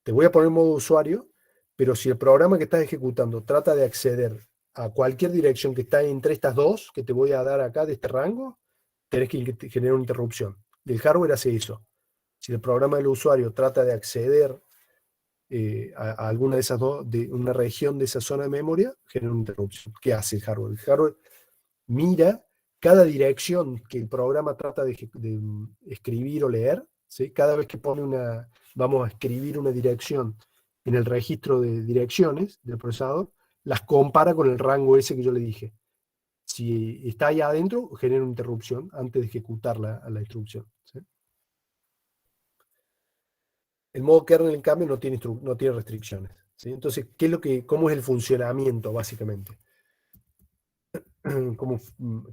te voy a poner en modo usuario, pero si el programa que estás ejecutando trata de acceder a cualquier dirección que está entre estas dos, que te voy a dar acá de este rango, tenés que generar una interrupción. Y el hardware hace eso. Si el programa del usuario trata de acceder a alguna de esas dos, de una región de esa zona de memoria, genera una interrupción. ¿Qué hace el hardware? El hardware mira cada dirección que el programa trata de escribir o leer, ¿sí? Cada vez que vamos a escribir una dirección en el registro de direcciones del procesador, las compara con el rango ese que yo le dije. Si está ahí adentro, genera una interrupción antes de ejecutar la instrucción. ¿Sí? El modo kernel, en cambio, no tiene restricciones. ¿Sí? Entonces, ¿cómo es el funcionamiento, básicamente?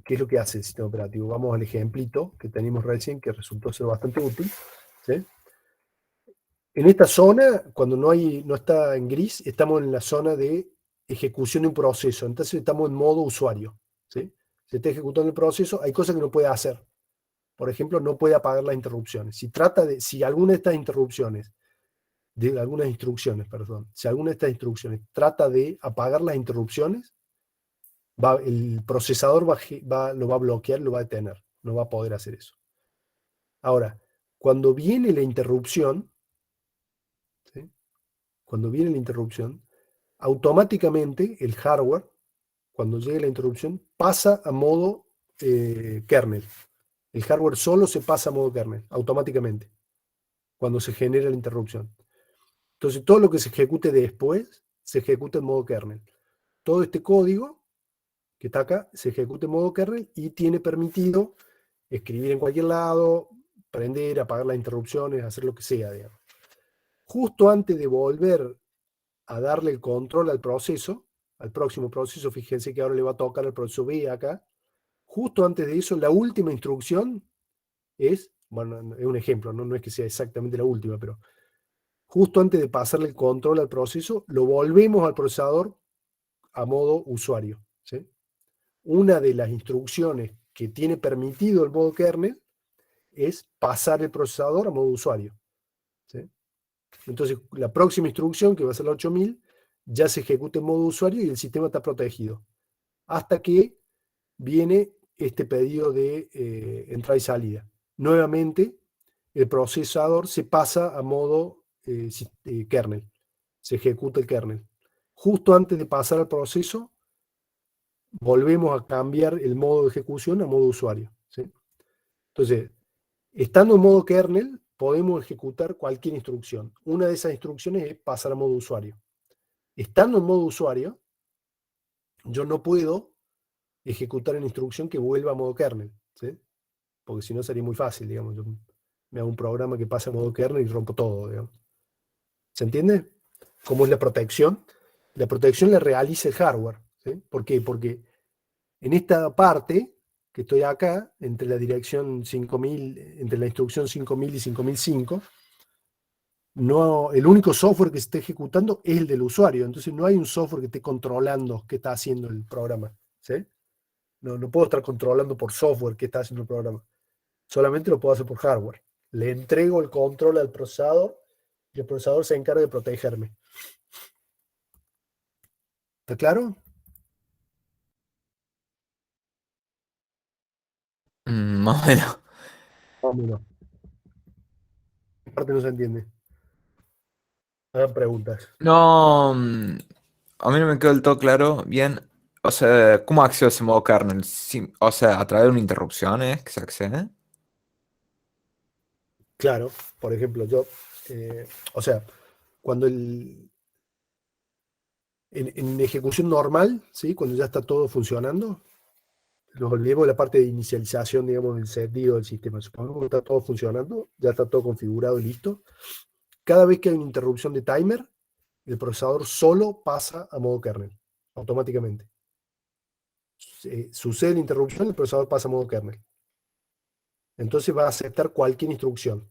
¿Qué es lo que hace el sistema operativo? Vamos al ejemplito que teníamos recién, que resultó ser bastante útil. ¿Sí? En esta zona, cuando no está en gris, estamos en la zona de ejecución de un proceso. Entonces estamos en modo usuario. ¿Sí? Se está ejecutando el proceso, hay cosas que no puede hacer. Por ejemplo, no puede apagar las interrupciones. Si alguna de estas instrucciones trata de apagar las interrupciones, el procesador lo va a bloquear, lo va a detener. No va a poder hacer eso. Ahora, cuando viene la interrupción, ¿sí? Cuando viene la interrupción, automáticamente el hardware, cuando llegue la interrupción, pasa a modo kernel. El hardware solo se pasa a modo kernel, automáticamente, cuando se genera la interrupción. Entonces, todo lo que se ejecute después, se ejecuta en modo kernel. Todo este código que está acá, se ejecuta en modo kernel y tiene permitido escribir en cualquier lado, prender, apagar las interrupciones, hacer lo que sea, digamos. Justo antes de volver a darle el control al proceso, al próximo proceso, fíjense que ahora le va a tocar al proceso B acá, justo antes de eso, la última instrucción es, bueno, es un ejemplo, no es que sea exactamente la última, pero justo antes de pasarle el control al proceso, lo volvemos al procesador a modo usuario. ¿Sí? Una de las instrucciones que tiene permitido el modo kernel es pasar el procesador a modo usuario. ¿Sí? Entonces, la próxima instrucción, que va a ser la 8000, ya se ejecuta en modo usuario y el sistema está protegido. Hasta que viene este pedido de entrada y salida. Nuevamente, el procesador se pasa a modo kernel. Se ejecuta el kernel. Justo antes de pasar al proceso, volvemos a cambiar el modo de ejecución a modo usuario. ¿Sí? Entonces, Estando en modo kernel, podemos ejecutar cualquier instrucción. Una de esas instrucciones es pasar a modo usuario. Estando en modo usuario, yo no puedo ejecutar una instrucción que vuelva a modo kernel, ¿sí? Porque si no sería muy fácil, digamos. Yo me hago un programa que pase a modo kernel y rompo todo, digamos. ¿Se entiende? ¿Cómo es la protección? La protección la realiza el hardware, ¿sí? ¿Por qué? Porque en esta parte que estoy acá, entre la dirección 5000, entre la instrucción 5000 y 5005, no, el único software que se esté ejecutando es el del usuario. Entonces no hay un software que esté controlando qué está haciendo el programa, ¿sí? No puedo estar controlando por software qué está haciendo el programa. Solamente lo puedo hacer por hardware. Le entrego el control al procesador y el procesador se encarga de protegerme. ¿Está claro? Más o menos. Más o menos. Aparte no se entiende. Hagan preguntas. No, a mí no me quedó del todo claro bien. O sea, ¿cómo accedo a ese modo kernel? O sea, a través de una interrupción es que se accede. Claro, por ejemplo, o sea, cuando en ejecución normal, ¿sí? Cuando ya está todo funcionando, nos olvidemos de la parte de inicialización, digamos, del sentido del sistema. Supongamos que está todo funcionando, ya está todo configurado y listo. Cada vez que hay una interrupción de timer, el procesador solo pasa a modo kernel, automáticamente. Sucede la interrupción, el procesador pasa a modo kernel. Entonces va a aceptar cualquier instrucción.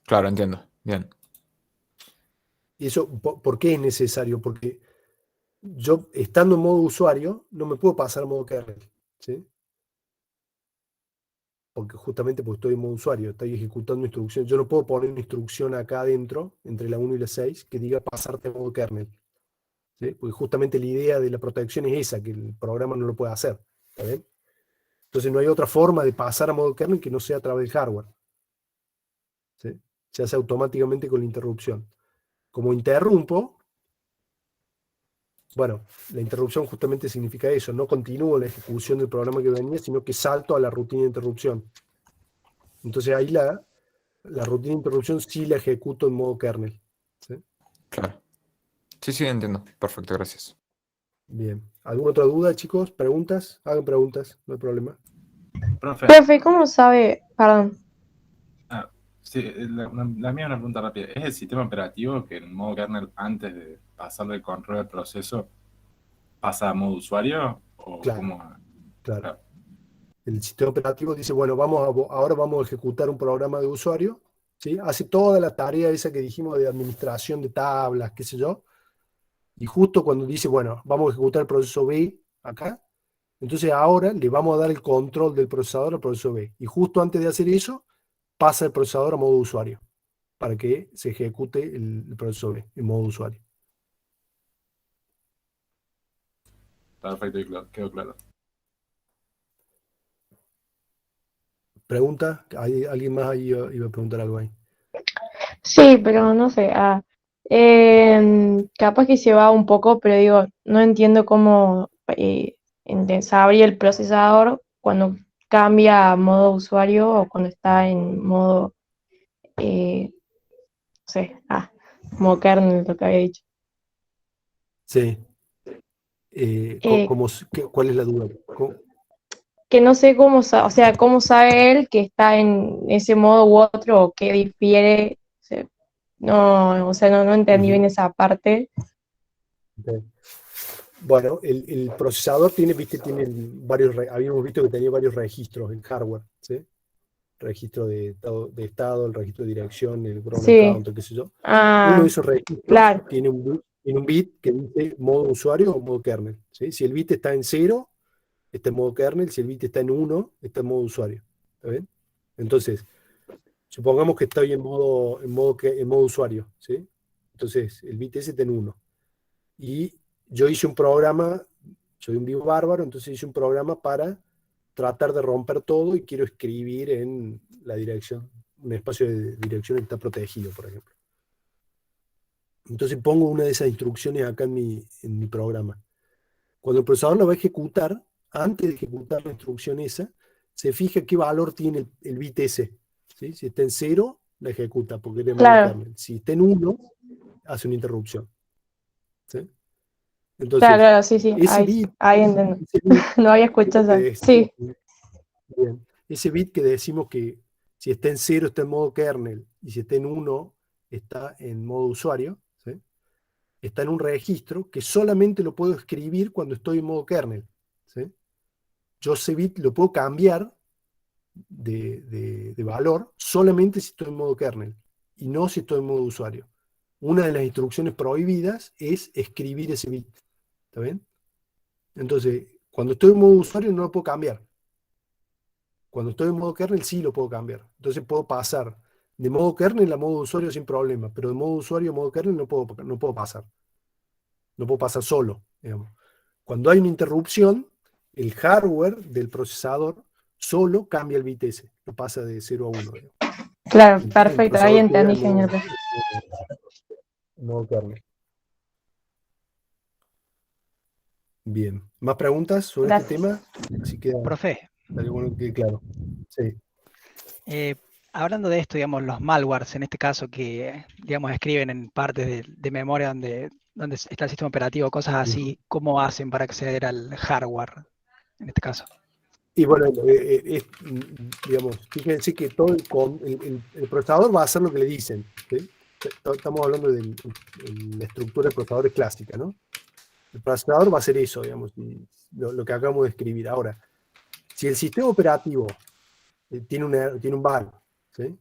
Claro, entiendo. Bien. ¿Y eso por qué es necesario? Porque yo, estando en modo usuario, no me puedo pasar a modo kernel, ¿sí? Porque justamente porque estoy en modo usuario, estoy ejecutando instrucciones. Yo no puedo poner una instrucción acá adentro, entre la 1 y la 6, que diga pasarte a modo kernel, ¿sí? Porque justamente la idea de la protección es esa, que el programa no lo puede hacer, ¿está bien? Entonces no hay otra forma de pasar a modo kernel que no sea a través del hardware, ¿sí? Se hace automáticamente con la interrupción. Como interrumpo, bueno, la interrupción justamente significa eso, no continúo la ejecución del programa que venía, sino que salto a la rutina de interrupción. Entonces ahí la rutina de interrupción sí la ejecuto en modo kernel, ¿sí? Claro. Sí, sí, entiendo. Perfecto, gracias. Bien. ¿Alguna otra duda, chicos? ¿Preguntas? Hagan preguntas, no hay problema. Profe, Profe, ¿cómo sabe? Perdón. sí, la mía es una pregunta rápida. ¿Es el sistema operativo que en modo kernel, antes de pasarle el control al proceso, pasa a modo usuario? ¿O Claro, cómo? claro. Claro. El sistema operativo dice, bueno, ahora vamos a ejecutar un programa de usuario, ¿sí? Hace toda la tarea esa que dijimos de administración de tablas, qué sé yo, y justo cuando dice, bueno, vamos a ejecutar el proceso B acá, entonces ahora le vamos a dar el control del procesador al proceso B. Y justo antes de hacer eso, pasa el procesador a modo usuario, para que se ejecute el proceso B en modo usuario. Perfecto, y quedó claro. ¿Pregunta? ¿Alguien más ahí iba a preguntar algo ahí? Sí, pero no sé. Capaz que se va un poco, pero digo, no entiendo cómo se abre el procesador cuando cambia a modo usuario o cuando está en modo, no sé, modo kernel, lo que había dicho. Sí. Eh, ¿Cuál es la duda? que no sé cómo, o sea, cómo sabe él que está en ese modo u otro o qué difiere. No, o sea, no entendí bien Ujú. esa parte. Ok. Bueno, el procesador tiene varios, habíamos visto que tenía varios registros en hardware, ¿sí? Registro de estado, el registro de dirección, el Gromel Sí. counter, qué sé yo. Uno de Ah, esos registros claro. tiene un bit que dice modo usuario o modo kernel, ¿sí? Si el bit está en 0, está en modo kernel; si el bit está en 1, está en modo usuario. ¿Está bien? Entonces, supongamos que estoy en modo usuario, ¿sí? Entonces, el bit ese está en 1. Y yo hice un programa, soy un vivo bárbaro, entonces hice un programa para tratar de romper todo y quiero escribir en la dirección, un espacio de dirección que está protegido, por ejemplo. Entonces pongo una de esas instrucciones acá en mi programa. Cuando el procesador lo va a ejecutar, antes de ejecutar la instrucción esa, se fija qué valor tiene el bit ese. ¿Sí? Si está en 0, la ejecuta porque es de modo Claro. kernel. Si está en 1, hace una interrupción. ¿Sí? Claro, Entonces, claro, sí, sí, ese bit, ahí entiendo. ese bit No había que escuchado eso. decimos Sí, bien, ese bit que decimos que si está en 0 está en modo kernel y si está en 1 está en modo usuario, ¿sí? Está en un registro que solamente lo puedo escribir cuando estoy en modo kernel. ¿Sí? Yo ese bit lo puedo cambiar de valor solamente si estoy en modo kernel y no si estoy en modo usuario. Una de las instrucciones prohibidas es escribir ese bit. ¿Está bien? Entonces, cuando estoy en modo usuario no lo puedo cambiar. Cuando estoy en modo kernel sí lo puedo cambiar. Entonces puedo pasar de modo kernel a modo usuario sin problema, pero de modo usuario a modo kernel no puedo pasar. No puedo pasar solo, digamos. Cuando hay una interrupción, el hardware del procesador solo cambia el bit ese, lo pasa de 0 a 1. Digamos. claro, El perfecto, ahí procesador queda entendí, genial. en modo kernel. Bien. ¿Más preguntas sobre este Gracias. tema? Así queda, Profe, estaría bueno que quede claro. Sí. hablando de esto, digamos, los malwares, en este caso, que, digamos, escriben en partes de memoria donde está el sistema operativo, cosas así, ¿cómo hacen para acceder al hardware, en este caso? Y bueno, digamos, fíjense que todo el procesador va a hacer lo que le dicen. ¿Sí? Estamos hablando de la estructura de procesadores clásica, ¿no? El procesador va a hacer eso, digamos, lo que acabamos de escribir. Ahora, si el sistema operativo tiene un bug, ¿sí?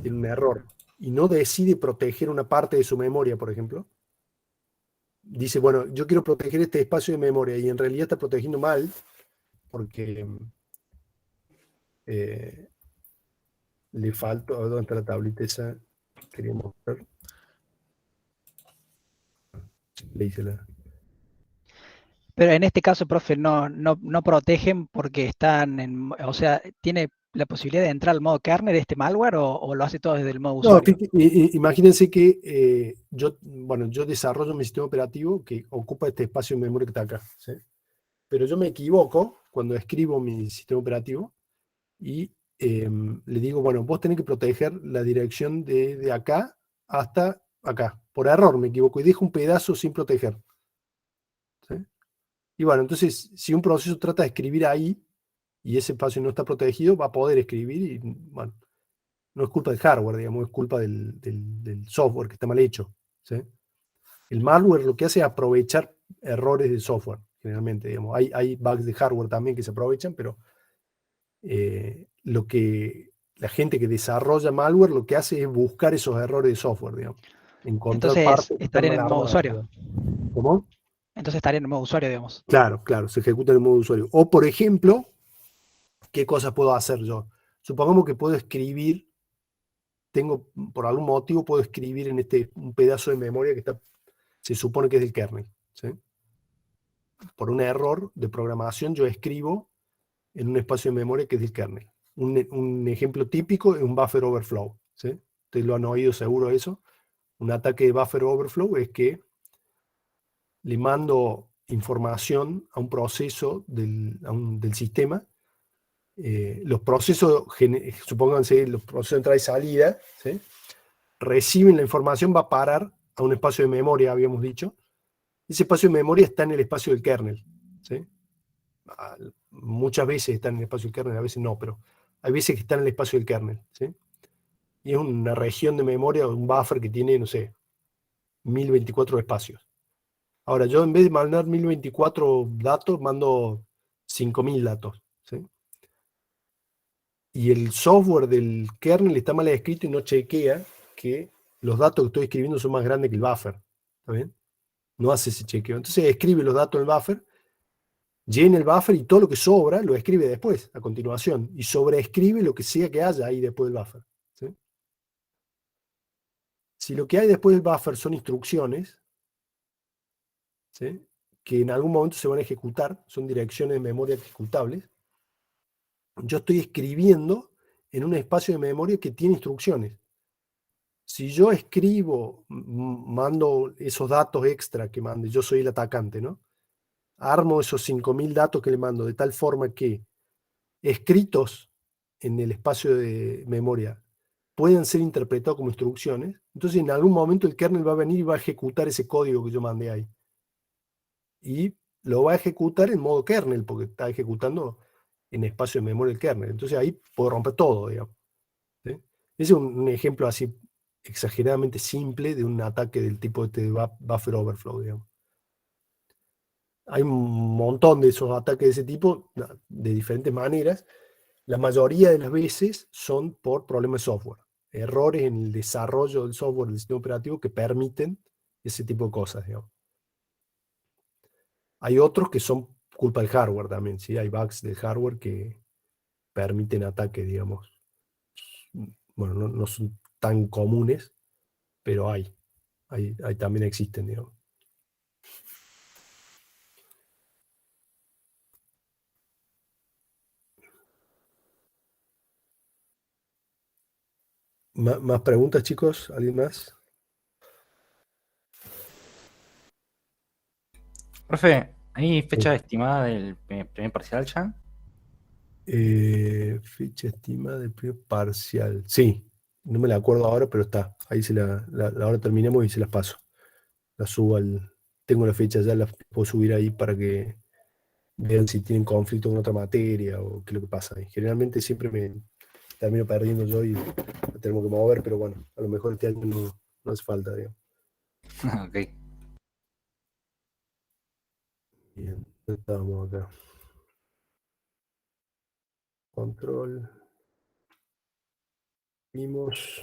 Tiene un error, y no decide proteger una parte de su memoria, por ejemplo, dice, bueno, yo quiero proteger este espacio de memoria, y en realidad está protegiendo mal, porque le falta, ¿dónde está la tablita esa? Quería mostrar. Le hice la... Pero en este caso, profe, no protegen porque o sea, ¿tiene la posibilidad de entrar al modo kernel este malware o lo hace todo desde el modo No, usuario? imagínense que yo desarrollo mi sistema operativo que ocupa este espacio de memoria que está acá, ¿sí? Pero yo me equivoco cuando escribo mi sistema operativo y le digo, bueno, vos tenés que proteger la dirección de acá hasta acá. Por error me equivoco y dejo un pedazo sin proteger. ¿Sí? Y bueno, entonces, si un proceso trata de escribir ahí y ese espacio no está protegido, va a poder escribir y, bueno, no es culpa del hardware, digamos, es culpa del software que está mal hecho. ¿Sí? El malware lo que hace es aprovechar errores de software, generalmente, digamos. Hay bugs de hardware también que se aprovechan, pero lo que la gente que desarrolla malware lo que hace es buscar esos errores de software, digamos. Encontrar Entonces partes que están estarían mal en modo armadas, usuario. digamos. ¿Cómo? Entonces estarían en modo usuario, digamos. Claro, se ejecuta en el modo usuario. O, por ejemplo, ¿qué cosas puedo hacer yo? Supongamos que puedo escribir, por algún motivo, puedo escribir en un pedazo de memoria que se supone que es del kernel. ¿Sí? Por un error de programación, yo escribo en un espacio de memoria que es del kernel. Un ejemplo típico es un buffer overflow. ¿Sí? Ustedes lo han oído seguro eso. Un ataque de buffer overflow es que le mando información a un proceso del sistema. Los procesos, supónganse los procesos de entrada y salida, ¿sí? Reciben la información, va a parar a un espacio de memoria, habíamos dicho. Ese espacio de memoria está en el espacio del kernel. ¿Sí? Muchas veces está en el espacio del kernel, a veces no, pero hay veces que está en el espacio del kernel. ¿Sí? Y es una región de memoria, un buffer que tiene, no sé, 1024 espacios. Ahora, yo en vez de mandar 1024 datos, mando 5000 datos. ¿Sí? Y el software del kernel está mal escrito y no chequea que los datos que estoy escribiendo son más grandes que el buffer. ¿Está bien? No hace ese chequeo. Entonces escribe los datos del buffer, llena el buffer y todo lo que sobra lo escribe después, a continuación. Y sobreescribe lo que sea que haya ahí después del buffer. ¿Sí? Si lo que hay después del buffer son instrucciones, ¿sí? Que en algún momento se van a ejecutar, son direcciones de memoria ejecutables, yo estoy escribiendo en un espacio de memoria que tiene instrucciones. Si yo escribo, mando esos datos extra que mande, yo soy el atacante, ¿no? Armo esos 5000 datos que le mando de tal forma que escritos en el espacio de memoria pueden ser interpretados como instrucciones, entonces en algún momento el kernel va a venir y va a ejecutar ese código que yo mandé ahí. Y lo va a ejecutar en modo kernel, porque está ejecutando en espacio de memoria el kernel. Entonces ahí puedo romper todo, digamos. ¿Sí? Ese es un ejemplo así exageradamente simple de un ataque del tipo de buffer overflow, digamos. Hay un montón de esos ataques de ese tipo, de diferentes maneras. La mayoría de las veces son por problemas de software. Errores en el desarrollo del software del sistema operativo que permiten ese tipo de cosas, digamos. Hay otros que son culpa del hardware también, ¿sí? Hay bugs del hardware que permiten ataques, digamos. Bueno, no son tan comunes, pero hay también existen, digamos. ¿Más preguntas, chicos? ¿Alguien más? Profe, ¿hay fecha estimada del primer parcial ya? Fecha estimada del primer parcial. Sí, no me la acuerdo ahora, pero está. Ahí ahora terminemos y se las paso. La subo tengo la fecha ya, la puedo subir ahí para que vean si tienen conflicto con otra materia o qué es lo que pasa ahí. Generalmente siempre me termino perdiendo yo y la tengo que mover, pero bueno, a lo mejor este año no hace falta, digamos. Ok. Bien, estamos acá. Control. Vimos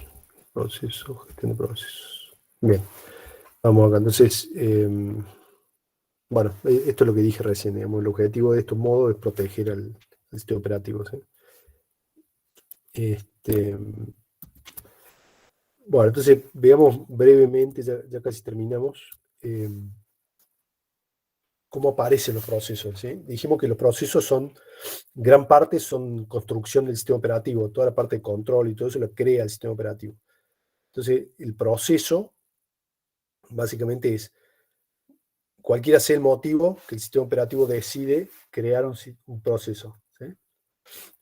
proceso, gestión de procesos. Bien, vamos acá. Entonces, bueno, esto es lo que dije recién, digamos, el objetivo de estos modos es proteger al sistema operativo, ¿sí? Bueno, entonces veamos brevemente, ya casi terminamos, cómo aparecen los procesos, ¿sí? Dijimos que los procesos gran parte son construcción del sistema operativo, toda la parte de control y todo eso lo crea el sistema operativo. Entonces, el proceso básicamente es, cualquiera sea el motivo que el sistema operativo decide crear un proceso, ¿sí?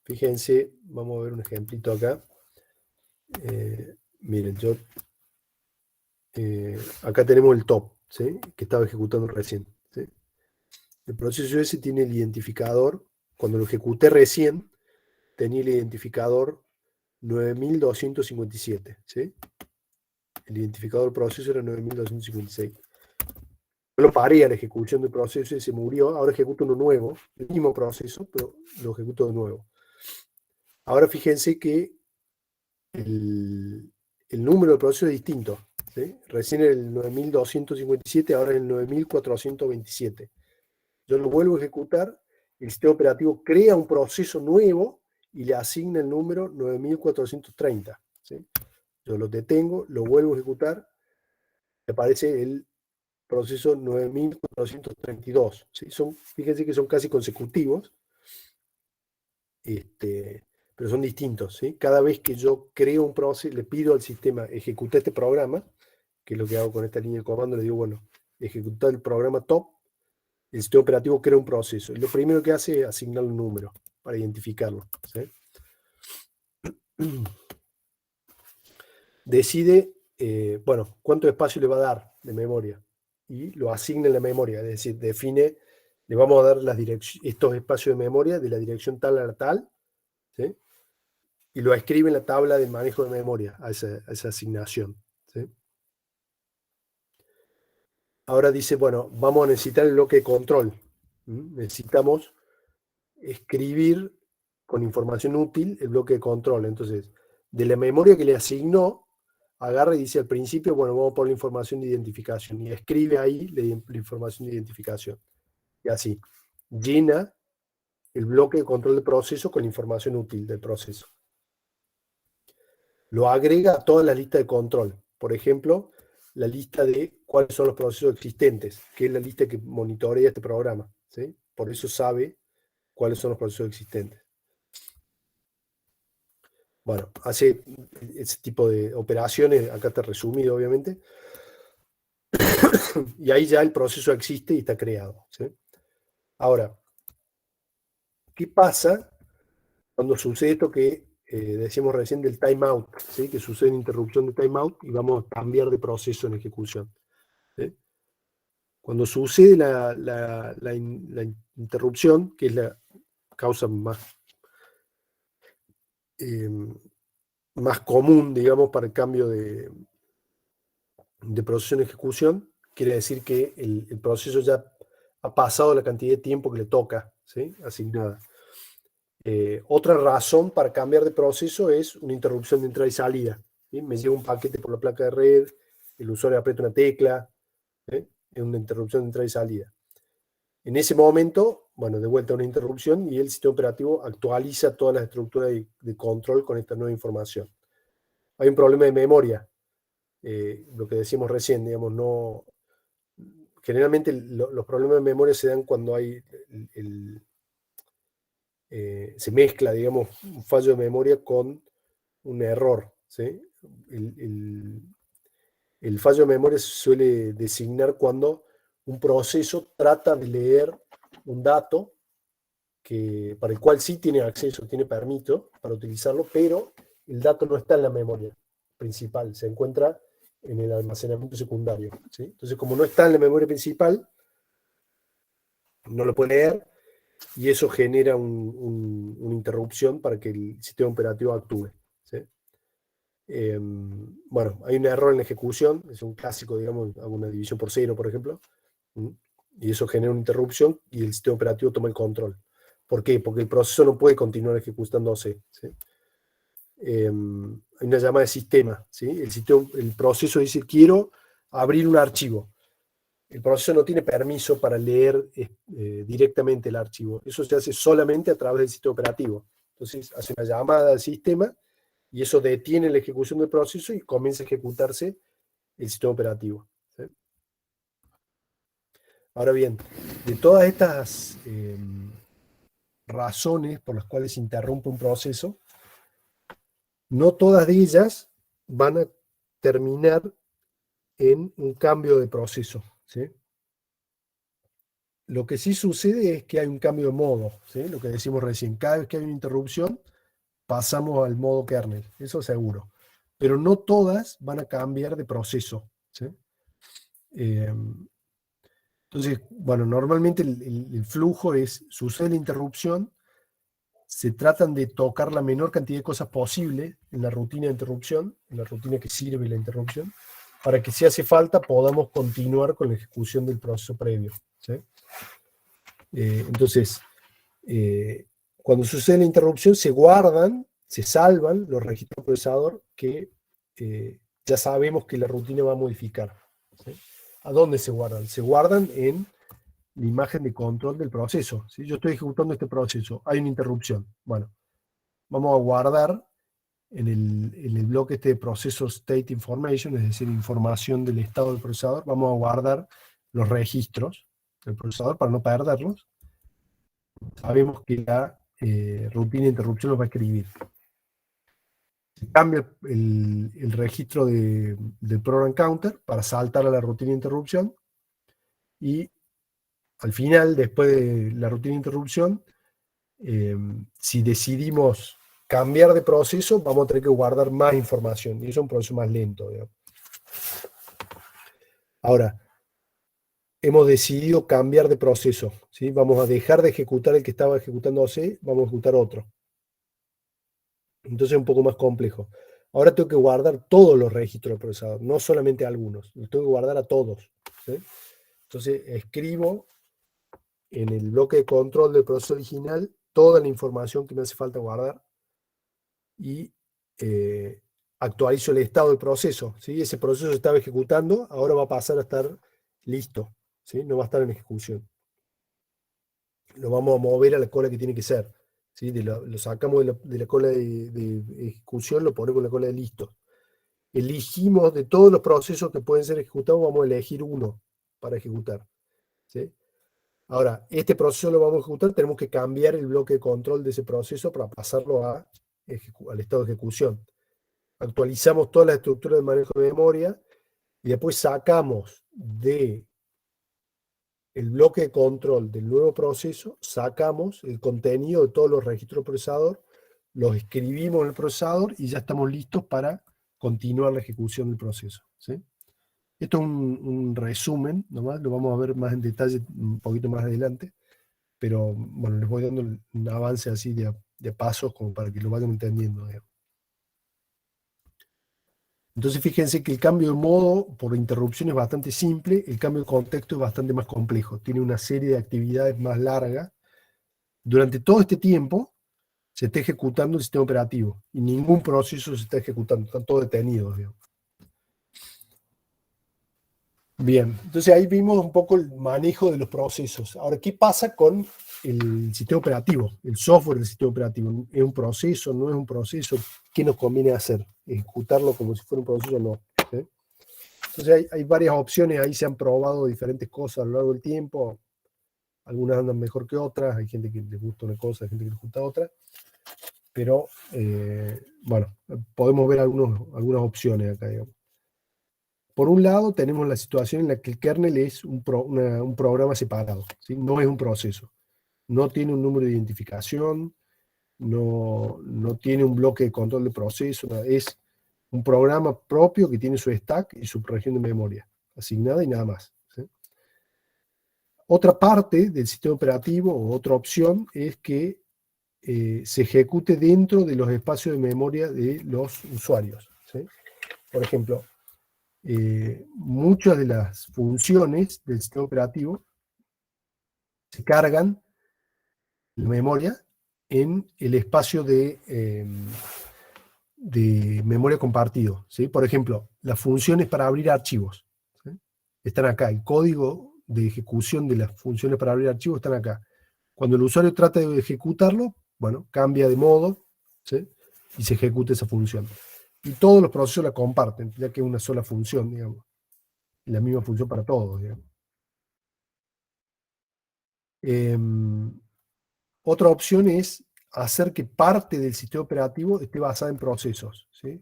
Fíjense, vamos a ver un ejemplito acá. Miren, acá tenemos el top, ¿sí? Que estaba ejecutando recién, ¿sí? El proceso ese tiene el identificador, cuando lo ejecuté recién, tenía el identificador 9257, ¿sí? El identificador del proceso era 9256. Yo lo paré a la ejecución del proceso y se murió. Ahora ejecuto uno nuevo, el mismo proceso, pero lo ejecuto de nuevo. Ahora fíjense que el número del proceso es distinto, ¿sí? Recién era el 9257, ahora es el 9427. Yo lo vuelvo a ejecutar, el sistema operativo crea un proceso nuevo y le asigna el número 9430, ¿sí? Yo lo detengo, lo vuelvo a ejecutar, me aparece el proceso 9432, ¿sí? Fíjense que son casi consecutivos, pero son distintos, ¿sí? Cada vez que yo creo un proceso, le pido al sistema ejecutar este programa, que es lo que hago con esta línea de comando, le digo, bueno, ejecutar el programa top, el sistema operativo crea un proceso. Y lo primero que hace es asignar un número para identificarlo, ¿sí? Decide, bueno, cuánto espacio le va a dar de memoria y lo asigna en la memoria, es decir, define, le vamos a dar estos espacios de memoria de la dirección tal a la tal, ¿sí? Y lo escribe en la tabla de manejo de memoria a esa asignación, ¿sí? Ahora dice, bueno, vamos a necesitar el bloque de control. Necesitamos escribir con información útil el bloque de control. Entonces, de la memoria que le asignó, agarra y dice al principio, bueno, vamos a poner la información de identificación. Y escribe ahí la información de identificación. Y así, llena el bloque de control del proceso con la información útil del proceso. Lo agrega a toda la lista de control. Por ejemplo, la lista de cuáles son los procesos existentes, que es la lista que monitorea este programa, ¿sí? Por eso sabe cuáles son los procesos existentes. Bueno, hace ese tipo de operaciones, acá está resumido obviamente, y ahí ya el proceso existe y está creado, ¿sí? Ahora, ¿qué pasa cuando sucede esto que decíamos recién del timeout, ¿sí? Que sucede una interrupción de timeout y vamos a cambiar de proceso en ejecución. ¿Sí? Cuando sucede la interrupción, que es la causa más común, digamos, para el cambio de proceso en ejecución, quiere decir que el proceso ya ha pasado la cantidad de tiempo que le toca, ¿sí? Asignada. Otra razón para cambiar de proceso es una interrupción de entrada y salida. ¿Sí? Me llega un paquete por la placa de red, el usuario aprieta una tecla, ¿sí? Es una interrupción de entrada y salida. En ese momento, bueno, de vuelta una interrupción y el sistema operativo actualiza todas las estructuras de control con esta nueva información. Hay un problema de memoria, lo que decíamos recién, digamos, no... Generalmente los problemas de memoria se dan cuando hay se mezcla, digamos, un fallo de memoria con un error, ¿sí? El fallo de memoria se suele designar cuando un proceso trata de leer un dato para el cual sí tiene acceso, tiene permiso para utilizarlo, pero el dato no está en la memoria principal, se encuentra en el almacenamiento secundario, ¿sí? Entonces, como no está en la memoria principal, no lo puede leer, y eso genera una interrupción para que el sistema operativo actúe, ¿sí? Bueno, hay un error en la ejecución, es un clásico, digamos, una división por cero, por ejemplo, y eso genera una interrupción y el sistema operativo toma el control. ¿Por qué? Porque el proceso no puede continuar ejecutándose, ¿sí? Hay una llamada de sistema, ¿sí? El proceso dice, quiero abrir un archivo. El proceso no tiene permiso para leer directamente el archivo. Eso se hace solamente a través del sistema operativo. Entonces hace una llamada al sistema y eso detiene la ejecución del proceso y comienza a ejecutarse el sistema operativo, ¿sí? Ahora bien, de todas estas razones por las cuales se interrumpe un proceso, no todas de ellas van a terminar en un cambio de proceso, ¿sí? Lo que sí sucede es que hay un cambio de modo, ¿sí? Lo que decimos recién, cada vez que hay una interrupción, pasamos al modo kernel, eso seguro. Pero no todas van a cambiar de proceso, ¿sí? Entonces, bueno, normalmente el flujo sucede la interrupción, se tratan de tocar la menor cantidad de cosas posible en la rutina de interrupción, en la rutina que sirve la interrupción, para que si hace falta podamos continuar con la ejecución del proceso previo, ¿sí? Entonces, cuando sucede la interrupción se guardan, se salvan los registros del procesador que ya sabemos que la rutina va a modificar, ¿sí? ¿A dónde se guardan? Se guardan en la imagen de control del proceso, ¿sí? Yo estoy ejecutando este proceso, hay una interrupción. Bueno, vamos a guardar en el bloque este de proceso state information, es decir, información del estado del procesador, vamos a guardar los registros del procesador para no perderlos. Sabemos que la rutina de interrupción los va a escribir. Se cambia el registro del program counter para saltar a la rutina de interrupción y al final, después de la rutina de interrupción, si decidimos cambiar de proceso, vamos a tener que guardar más información y eso es un proceso más lento, digamos. Ahora, hemos decidido cambiar de proceso, ¿sí? Vamos a dejar de ejecutar el que estaba ejecutándose, vamos a ejecutar otro. Entonces es un poco más complejo. Ahora tengo que guardar todos los registros del procesador, no solamente algunos, los tengo que guardar a todos, ¿sí? Entonces escribo en el bloque de control del proceso original toda la información que me hace falta guardar y actualizo el estado del proceso, ¿sí? Ese proceso se estaba ejecutando, ahora va a pasar a estar listo, ¿sí? No va a estar en ejecución. Lo vamos a mover a la cola que tiene que ser, ¿sí? Lo sacamos de la cola de ejecución, lo ponemos en la cola de listo. Elegimos de todos los procesos que pueden ser ejecutados, vamos a elegir uno para ejecutar, ¿sí? Ahora, este proceso lo vamos a ejecutar, tenemos que cambiar el bloque de control de ese proceso para pasarlo al estado de ejecución. Actualizamos toda la estructura de manejo de memoria y después sacamos del bloque de control del nuevo proceso, sacamos el contenido de todos los registros del procesador los escribimos en el procesador y ya estamos listos para continuar la ejecución del proceso, ¿sí? Esto es un resumen, nomás, lo vamos a ver más en detalle un poquito más adelante, pero bueno, les voy dando un avance así de pasos como para que lo vayan entendiendo, digamos. Entonces fíjense que el cambio de modo por interrupción es bastante simple, el cambio de contexto es bastante más complejo, tiene una serie de actividades más largas. Durante todo este tiempo se está ejecutando el sistema operativo y ningún proceso se está ejecutando, están todos detenidos, digamos. Bien, entonces ahí vimos un poco el manejo de los procesos. Ahora, ¿qué pasa con el sistema operativo? El software del sistema operativo. ¿Es un proceso? ¿No es un proceso? ¿Qué nos conviene hacer? ¿Ejecutarlo como si fuera un proceso o no? ¿Sí? Entonces hay varias opciones, ahí se han probado diferentes cosas a lo largo del tiempo. Algunas andan mejor que otras, hay gente que le gusta una cosa, hay gente que le gusta otra. Pero, bueno, podemos ver algunas opciones acá, digamos. Por un lado, tenemos la situación en la que el kernel es un programa separado, ¿sí? No es un proceso. No tiene un número de identificación, no tiene un bloque de control de proceso, es un programa propio que tiene su stack y su región de memoria asignada y nada más, ¿sí? Otra parte del sistema operativo, o otra opción, es que se ejecute dentro de los espacios de memoria de los usuarios, ¿sí? Por ejemplo, muchas de las funciones del sistema operativo se cargan la memoria en el espacio de memoria compartido, ¿sí? Por ejemplo, las funciones para abrir archivos, ¿sí? Están acá. El código de ejecución de las funciones para abrir archivos están acá. Cuando el usuario trata de ejecutarlo, bueno, cambia de modo, ¿sí? Y se ejecuta esa función. Y todos los procesos la comparten, ya que es una sola función, digamos. La misma función para todos, digamos. Otra opción es hacer que parte del sistema operativo esté basada en procesos, ¿sí?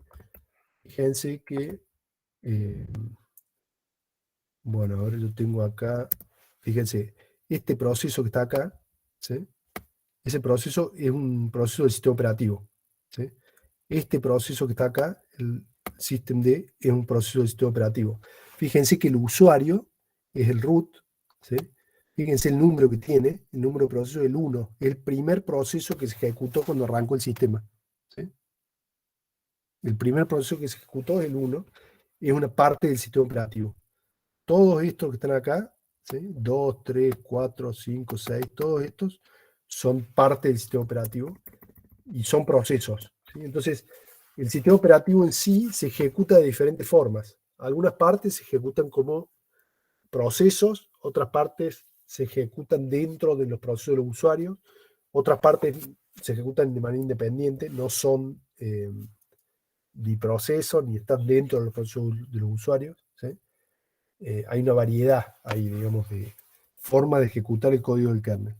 Fíjense que, bueno, ahora yo tengo acá, fíjense, este proceso que está acá, ¿sí? Ese proceso es un proceso del sistema operativo, ¿sí? Este proceso que está acá, el systemd, es un proceso del sistema operativo. Fíjense que el usuario es el root, ¿sí? Fíjense el número que tiene, el número de proceso es el 1, es el primer proceso que se ejecutó cuando arrancó el sistema, ¿sí? El primer proceso que se ejecutó es el 1, es una parte del sistema operativo. Todos estos que están acá, ¿sí? 2, 3, 4, 5, 6, todos estos son parte del sistema operativo y son procesos, ¿sí? Entonces, el sistema operativo en sí se ejecuta de diferentes formas. Algunas partes se ejecutan como procesos, otras partes se ejecutan dentro de los procesos de los usuarios, otras partes se ejecutan de manera independiente, no son ni procesos ni están dentro de los procesos de los usuarios, ¿sí? Hay una variedad ahí, digamos, de forma de ejecutar el código del kernel.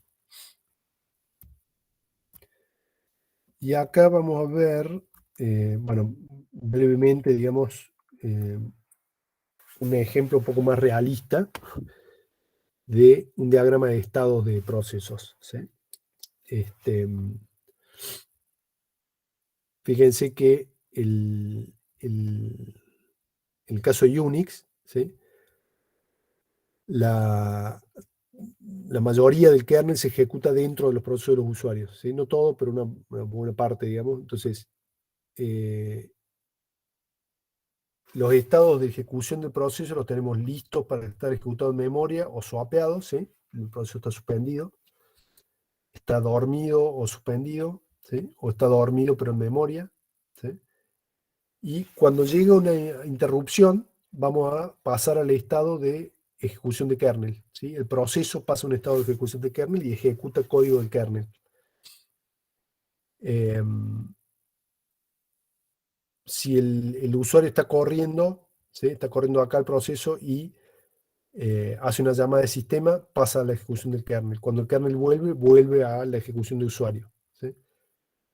Y acá vamos a ver, bueno, brevemente, digamos, un ejemplo un poco más realista de un diagrama de estados de procesos, ¿sí? Fíjense que el caso de Unix, ¿sí? La mayoría del kernel se ejecuta dentro de los procesos de los usuarios, ¿sí? No todo, pero una buena parte, digamos. Entonces, los estados de ejecución del proceso los tenemos listos para estar ejecutados en memoria o swapeados, ¿sí? El proceso está suspendido, está dormido o suspendido, ¿sí? O está dormido pero en memoria, ¿sí? Y cuando llega una interrupción, vamos a pasar al estado de ejecución de kernel, ¿sí? El proceso pasa a un estado de ejecución de kernel y ejecuta el código del kernel. Si el usuario está corriendo, ¿sí? Está corriendo acá el proceso y hace una llamada de sistema, pasa a la ejecución del kernel. Cuando el kernel vuelve a la ejecución de usuario, ¿sí?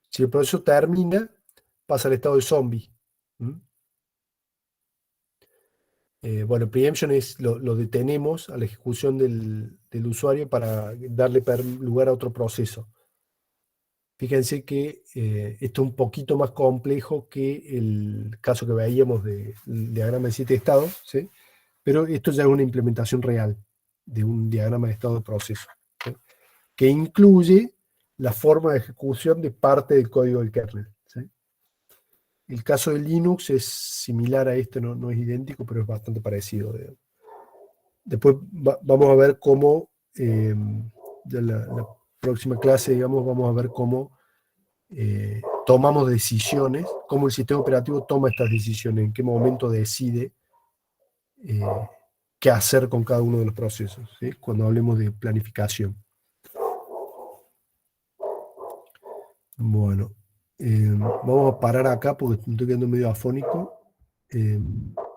Si el proceso termina, pasa al estado de zombie. Bueno, preemption es lo detenemos a la ejecución del usuario para darle lugar a otro proceso. Fíjense que esto es un poquito más complejo que el caso que veíamos del diagrama de 7 estados, ¿sí? Pero esto ya es una implementación real de un diagrama de estado de proceso, ¿sí? Que incluye la forma de ejecución de parte del código del kernel, ¿sí? El caso de Linux es similar a este, no es idéntico, pero es bastante parecido. Después vamos a ver cómo, ya la próxima clase, digamos, vamos a ver cómo tomamos decisiones, cómo el sistema operativo toma estas decisiones, en qué momento decide qué hacer con cada uno de los procesos, ¿sí? Cuando hablemos de planificación. Bueno, vamos a parar acá porque estoy quedando medio afónico, y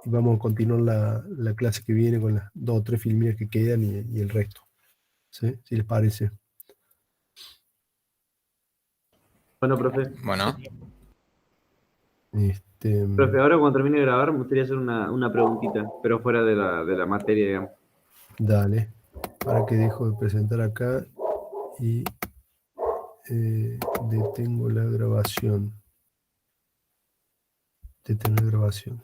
vamos a continuar la clase que viene con las 2 o 3 filminas que quedan y el resto, ¿sí? Si les parece. Bueno, profe. Bueno, Profe, ahora cuando termine de grabar me gustaría hacer una preguntita, pero fuera de la materia, digamos. Dale, ahora que dejo de presentar acá y detengo la grabación. Detener la grabación.